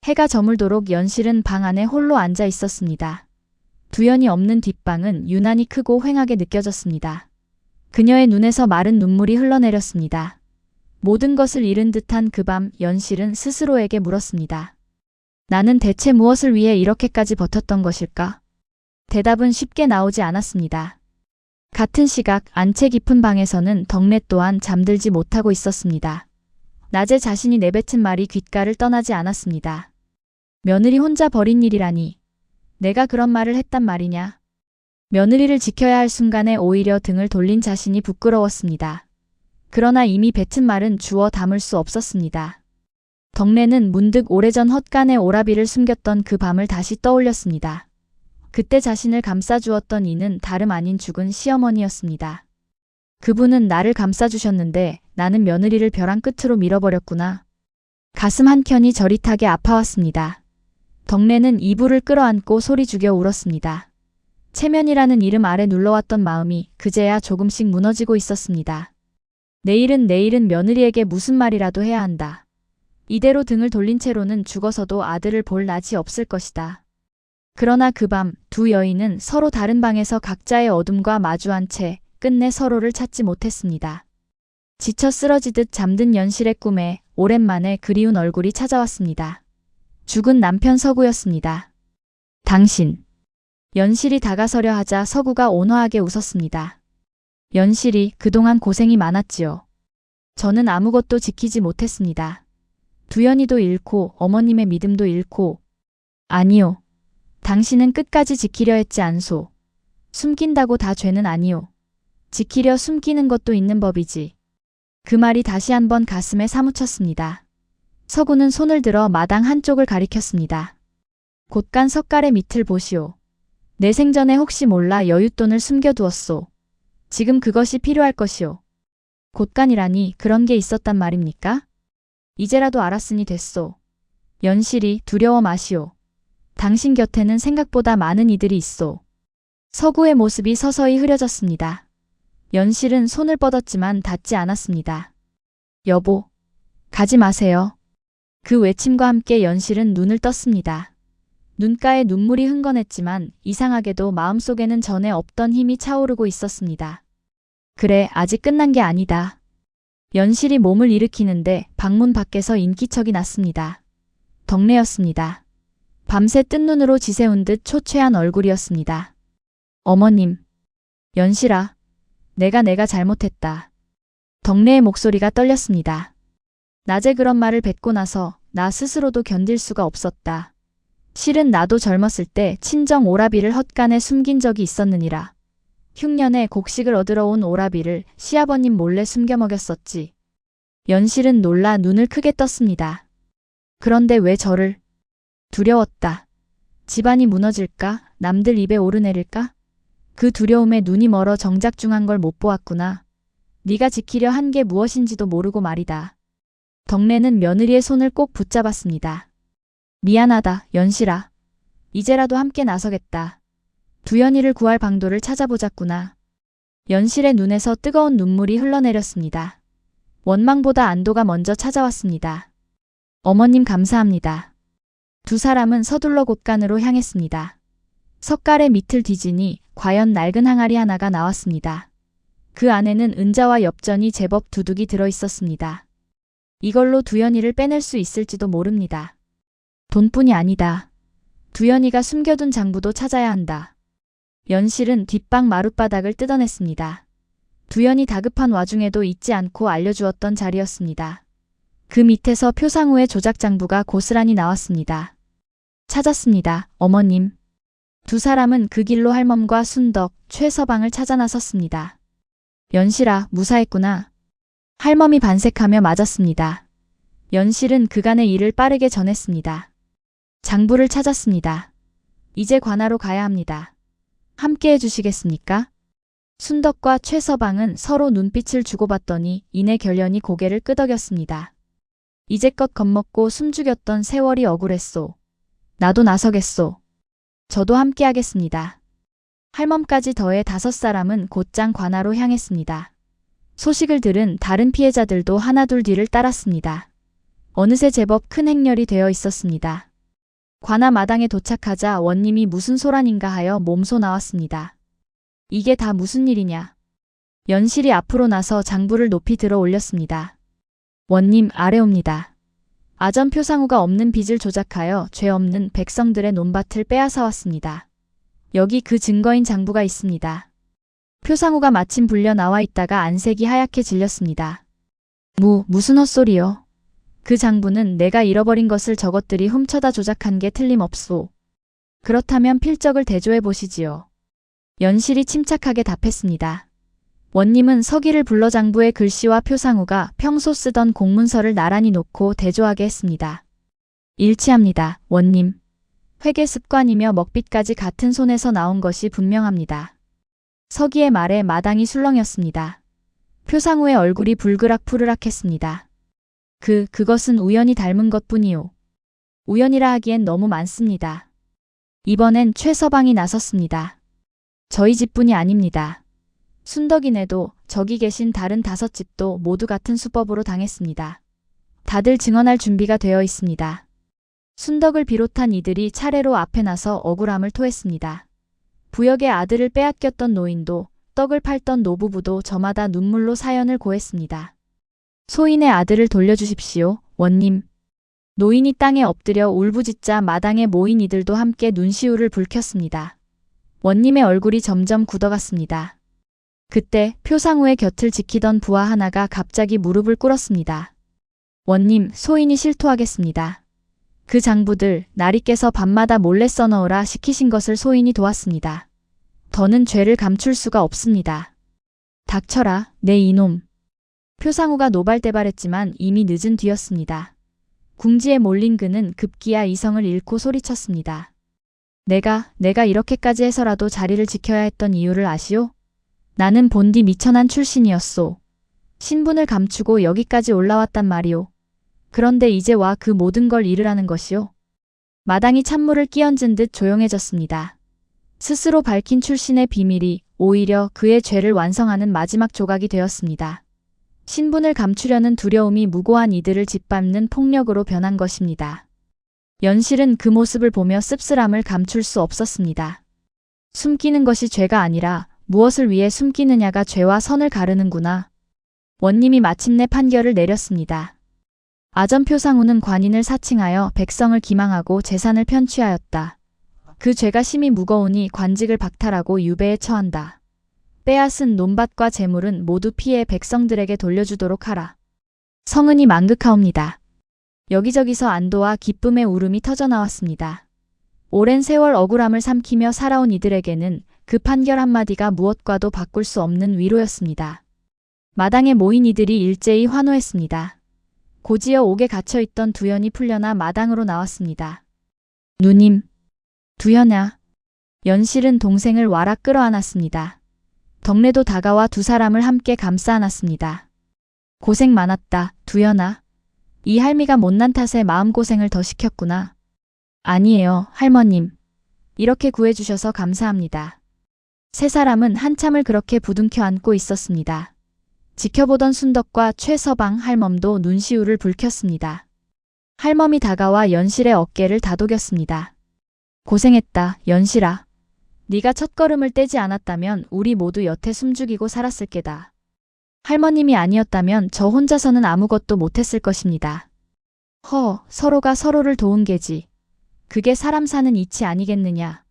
해가 저물도록 연실은 방 안에 홀로 앉아 있었습니다. 두연이 없는 뒷방은 유난히 크고 휑하게 느껴졌습니다. 그녀의 눈에서 마른 눈물이 흘러내렸습니다. 모든 것을 잃은 듯한 그 밤 연실은 스스로에게 물었습니다. 나는 대체 무엇을 위해 이렇게까지 버텼던 것일까? 대답은 쉽게 나오지 않았습니다. 같은 시각 안채 깊은 방에서는 덕내 또한 잠들지 못하고 있었습니다. 낮에 자신이 내뱉은 말이 귓가를 떠나지 않았습니다. 며느리 혼자 벌인 일이라니. 내가 그런 말을 했단 말이냐. 며느리를 지켜야 할 순간에 오히려 등을 돌린 자신이 부끄러웠습니다. 그러나 이미 뱉은 말은 주워 담을 수 없었습니다. 덕래는 문득 오래전 헛간에 오라비를 숨겼던 그 밤을 다시 떠올렸습니다. 그때 자신을 감싸주었던 이는 다름 아닌 죽은 시어머니였습니다. 그분은 나를 감싸주셨는데 나는 며느리를 벼랑 끝으로 밀어버렸구나. 가슴 한켠이 저릿하게 아파왔습니다. 덕래는 이불을 끌어안고 소리 죽여 울었습니다. 체면이라는 이름 아래 눌러왔던 마음이 그제야 조금씩 무너지고 있었습니다. 내일은 며느리에게 무슨 말이라도 해야 한다. 이대로 등을 돌린 채로는 죽어서도 아들을 볼 낯이 없을 것이다. 그러나 그 밤 두 여인은 서로 다른 방에서 각자의 어둠과 마주한 채 끝내 서로를 찾지 못했습니다. 지쳐 쓰러지듯 잠든 연실의 꿈에 오랜만에 그리운 얼굴이 찾아왔습니다. 죽은 남편 서구였습니다. 당신. 연실이 다가서려 하자 서구가 온화하게 웃었습니다. 연실이 그동안 고생이 많았지요. 저는 아무것도 지키지 못했습니다. 두연이도 잃고 어머님의 믿음도 잃고. 아니요. 당신은 끝까지 지키려 했지 않소. 숨긴다고 다 죄는 아니오. 지키려 숨기는 것도 있는 법이지. 그 말이 다시 한번 가슴에 사무쳤습니다. 서구는 손을 들어 마당 한쪽을 가리켰습니다. 곧간 석갈의 밑을 보시오. 내 생전에 혹시 몰라 여윳돈을 숨겨두었소. 지금 그것이 필요할 것이오. 곧간이라니 그런 게 있었단 말입니까? 이제라도 알았으니 됐소. 연실이 두려워 마시오. 당신 곁에는 생각보다 많은 이들이 있소. 서구의 모습이 서서히 흐려졌습니다. 연실은 손을 뻗었지만 닿지 않았습니다. 여보, 가지 마세요. 그 외침과 함께 연실은 눈을 떴습니다. 눈가에 눈물이 흥건했지만 이상하게도 마음속에는 전에 없던 힘이 차오르고 있었습니다. 그래, 아직 끝난 게 아니다. 연실이 몸을 일으키는데 방문 밖에서 인기척이 났습니다. 덕래였습니다. 밤새 뜬 눈으로 지새운 듯 초췌한 얼굴이었습니다. 어머님. 연실아. 내가 잘못했다. 덕래의 목소리가 떨렸습니다. 낮에 그런 말을 뱉고 나서 나 스스로도 견딜 수가 없었다. 실은 나도 젊었을 때 친정 오라비를 헛간에 숨긴 적이 있었느니라. 흉년에 곡식을 얻으러 온 오라비를 시아버님 몰래 숨겨 먹였었지. 연실은 놀라 눈을 크게 떴습니다. 그런데 왜 저를? 두려웠다. 집안이 무너질까? 남들 입에 오르내릴까? 그 두려움에 눈이 멀어 정작중한 걸 못 보았구나. 네가 지키려 한 게 무엇인지도 모르고 말이다. 덕래는 며느리의 손을 꼭 붙잡았습니다. 미안하다, 연실아. 이제라도 함께 나서겠다. 두연이를 구할 방도를 찾아보자꾸나. 연실의 눈에서 뜨거운 눈물이 흘러내렸습니다. 원망보다 안도가 먼저 찾아왔습니다. 어머님 감사합니다. 두 사람은 서둘러 곳간으로 향했습니다. 석갈의 밑을 뒤지니 과연 낡은 항아리 하나가 나왔습니다. 그 안에는 은자와 엽전이 제법 두둑이 들어있었습니다. 이걸로 두연이를 빼낼 수 있을지도 모릅니다. 돈뿐이 아니다. 두연이가 숨겨둔 장부도 찾아야 한다. 연실은 뒷방 마룻바닥을 뜯어냈습니다. 두연이 다급한 와중에도 잊지 않고 알려주었던 자리였습니다. 그 밑에서 표상우의 조작장부가 고스란히 나왔습니다. 찾았습니다, 어머님. 두 사람은 그 길로 할멈과 순덕, 최서방을 찾아 나섰습니다. 연실아, 무사했구나. 할멈이 반색하며 맞았습니다. 연실은 그간의 일을 빠르게 전했습니다. 장부를 찾았습니다. 이제 관하로 가야 합니다. 함께 해주시겠습니까? 순덕과 최서방은 서로 눈빛을 주고받더니 이내 결연히 고개를 끄덕였습니다. 이제껏 겁먹고 숨죽였던 세월이 억울했소. 나도 나서겠소. 저도 함께 하겠습니다. 할멈까지 더해 5사람은 곧장 관하로 향했습니다. 소식을 들은 다른 피해자들도 하나둘 뒤를 따랐습니다. 어느새 제법 큰 행렬이 되어 있었습니다. 관하 마당에 도착하자 원님이 무슨 소란인가 하여 몸소 나왔습니다. 이게 다 무슨 일이냐. 연실이 앞으로 나서 장부를 높이 들어 올렸습니다. 원님, 아래옵니다. 아전 표상우가 없는 빚을 조작하여 죄 없는 백성들의 논밭을 빼앗아 왔습니다. 여기 그 증거인 장부가 있습니다. 표상우가 마침 불려 나와 있다가 안색이 하얗게 질렸습니다. 무슨 헛소리요. 그 장부는 내가 잃어버린 것을 저것들이 훔쳐다 조작한 게 틀림없소. 그렇다면 필적을 대조해 보시지요. 연실이 침착하게 답했습니다. 원님은 서기를 불러 장부의 글씨와 표상우가 평소 쓰던 공문서를 나란히 놓고 대조하게 했습니다. 일치합니다, 원님. 회계 습관이며 먹빚까지 같은 손에서 나온 것이 분명합니다. 서기의 말에 마당이 술렁였습니다. 표상우의 얼굴이 불그락푸르락했습니다. 그것은 우연히 닮은 것뿐이요. 우연이라 하기엔 너무 많습니다. 이번엔 최서방이 나섰습니다. 저희 집뿐이 아닙니다. 순덕이네도 저기 계신 다른 5집도 모두 같은 수법으로 당했습니다. 다들 증언할 준비가 되어 있습니다. 순덕을 비롯한 이들이 차례로 앞에 나서 억울함을 토했습니다. 부역의 아들을 빼앗겼던 노인도 떡을 팔던 노부부도 저마다 눈물로 사연을 고했습니다. 소인의 아들을 돌려주십시오, 원님. 노인이 땅에 엎드려 울부짖자 마당에 모인 이들도 함께 눈시울을 붉혔습니다. 원님의 얼굴이 점점 굳어갔습니다. 그때 표상우의 곁을 지키던 부하 하나가 갑자기 무릎을 꿇었습니다. 원님, 소인이 실토하겠습니다. 그 장부들 나리께서 밤마다 몰래 써넣으라 시키신 것을 소인이 도왔습니다. 더는 죄를 감출 수가 없습니다. 닥쳐라, 내 이놈. 표상우가 노발대발했지만 이미 늦은 뒤였습니다. 궁지에 몰린 그는 급기야 이성을 잃고 소리쳤습니다. 내가 이렇게까지 해서라도 자리를 지켜야 했던 이유를 아시오? 나는 본디 미천한 출신이었소. 신분을 감추고 여기까지 올라왔단 말이오. 그런데 이제 와 그 모든 걸 잃으라는 것이오. 마당이 찬물을 끼얹은 듯 조용해졌습니다. 스스로 밝힌 출신의 비밀이 오히려 그의 죄를 완성하는 마지막 조각이 되었습니다. 신분을 감추려는 두려움이 무고한 이들을 짓밟는 폭력으로 변한 것입니다. 연실은 그 모습을 보며 씁쓸함을 감출 수 없었습니다. 숨기는 것이 죄가 아니라 무엇을 위해 숨기느냐가 죄와 선을 가르는구나. 원님이 마침내 판결을 내렸습니다. 아전표상우는 관인을 사칭하여 백성을 기망하고 재산을 편취하였다. 그 죄가 심히 무거우니 관직을 박탈하고 유배에 처한다. 빼앗은 논밭과 재물은 모두 피해 백성들에게 돌려주도록 하라. 성은이 망극하옵니다. 여기저기서 안도와 기쁨의 울음이 터져나왔습니다. 오랜 세월 억울함을 삼키며 살아온 이들에게는 그 판결 한마디가 무엇과도 바꿀 수 없는 위로였습니다. 마당에 모인 이들이 일제히 환호했습니다. 고지어 옥에 갇혀있던 두현이 풀려나 마당으로 나왔습니다. 누님. 두현아. 연실은 동생을 와락 끌어안았습니다. 덕래도 다가와 두 사람을 함께 감싸 안았습니다. 고생 많았다, 두현아. 이 할미가 못난 탓에 마음고생을 더 시켰구나. 아니에요, 할머님. 이렇게 구해주셔서 감사합니다. 세 사람은 한참을 그렇게 부둥켜 안고 있었습니다. 지켜보던 순덕과 최서방 할멈도 눈시울을 붉혔습니다. 할멈이 다가와 연실의 어깨를 다독였습니다. 고생했다, 연실아. 네가 첫걸음을 떼지 않았다면 우리 모두 여태 숨죽이고 살았을 게다. 할머님이 아니었다면 저 혼자서는 아무것도 못했을 것입니다. 서로가 서로를 도운 게지. 그게 사람 사는 이치 아니겠느냐.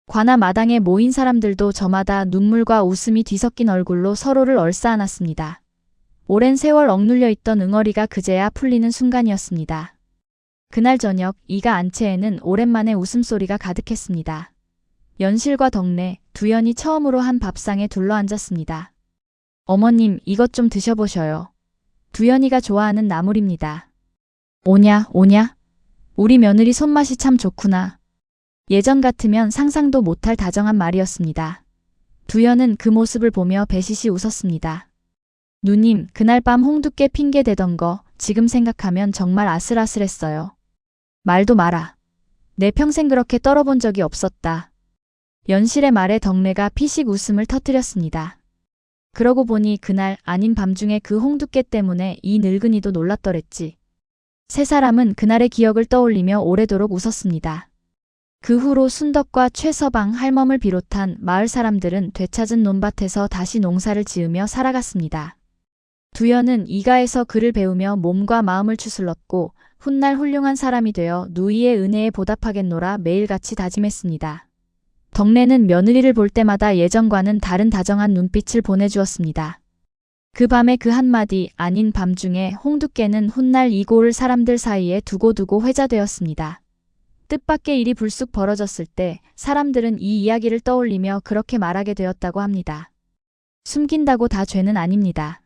관아 마당에 모인 사람들도 저마다 눈물과 웃음이 뒤섞인 얼굴로 서로를 얼싸안았습니다. 오랜 세월 억눌려 있던 응어리가 그제야 풀리는 순간이었습니다. 그날 저녁 이가 안채에는 오랜만에 웃음소리가 가득했습니다. 연실과 덕래, 두현이 처음으로 한 밥상에 둘러앉았습니다. 어머님, 이것 좀 드셔보셔요. 두현이가 좋아하는 나물입니다. 오냐? 우리 며느리 손맛이 참 좋구나. 예전 같으면 상상도 못할 다정한 말이었습니다. 두현은 그 모습을 보며 배시시 웃었습니다. 누님, 그날 밤 홍두깨 핑계 대던 거 지금 생각하면 정말 아슬아슬했어요. 말도 마라. 내 평생 그렇게 떨어본 적이 없었다. 연실의 말에 덕래가 피식 웃음을 터뜨렸습니다. 그러고 보니 그날 아닌 밤중에 그 홍두깨 때문에 이 늙은이도 놀랐더랬지. 세 사람은 그날의 기억을 떠올리며 오래도록 웃었습니다. 그 후로 순덕과 최서방 할멈을 비롯한 마을 사람들은 되찾은 논밭에서 다시 농사를 지으며 살아갔습니다. 두현은 이가에서 글을 배우며 몸과 마음을 추슬렀고 훗날 훌륭한 사람이 되어 누이의 은혜에 보답하겠노라 매일같이 다짐했습니다. 덕래는 며느리를 볼 때마다 예전과는 다른 다정한 눈빛을 보내주었습니다. 그 밤의 그 한마디 아닌 밤중에 홍두깨는 훗날 이고을 사람들 사이에 두고두고 회자되었습니다. 뜻밖의 일이 불쑥 벌어졌을 때 사람들은 이 이야기를 떠올리며 그렇게 말하게 되었다고 합니다. 숨긴다고 다 죄는 아닙니다.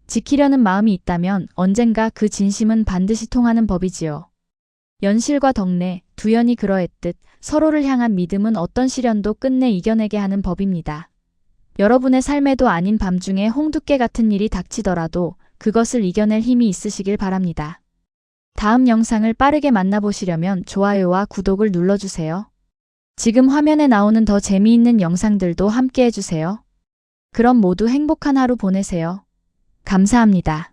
지키려는 마음이 있다면 언젠가 그 진심은 반드시 통하는 법이지요. 연실과 덕내, 두연이 그러했듯 서로를 향한 믿음은 어떤 시련도 끝내 이겨내게 하는 법입니다. 여러분의 삶에도 아닌 밤중에 홍두깨 같은 일이 닥치더라도 그것을 이겨낼 힘이 있으시길 바랍니다. 다음 영상을 빠르게 만나보시려면 좋아요와 구독을 눌러주세요. 지금 화면에 나오는 더 재미있는 영상들도 함께 해주세요. 그럼 모두 행복한 하루 보내세요. 감사합니다.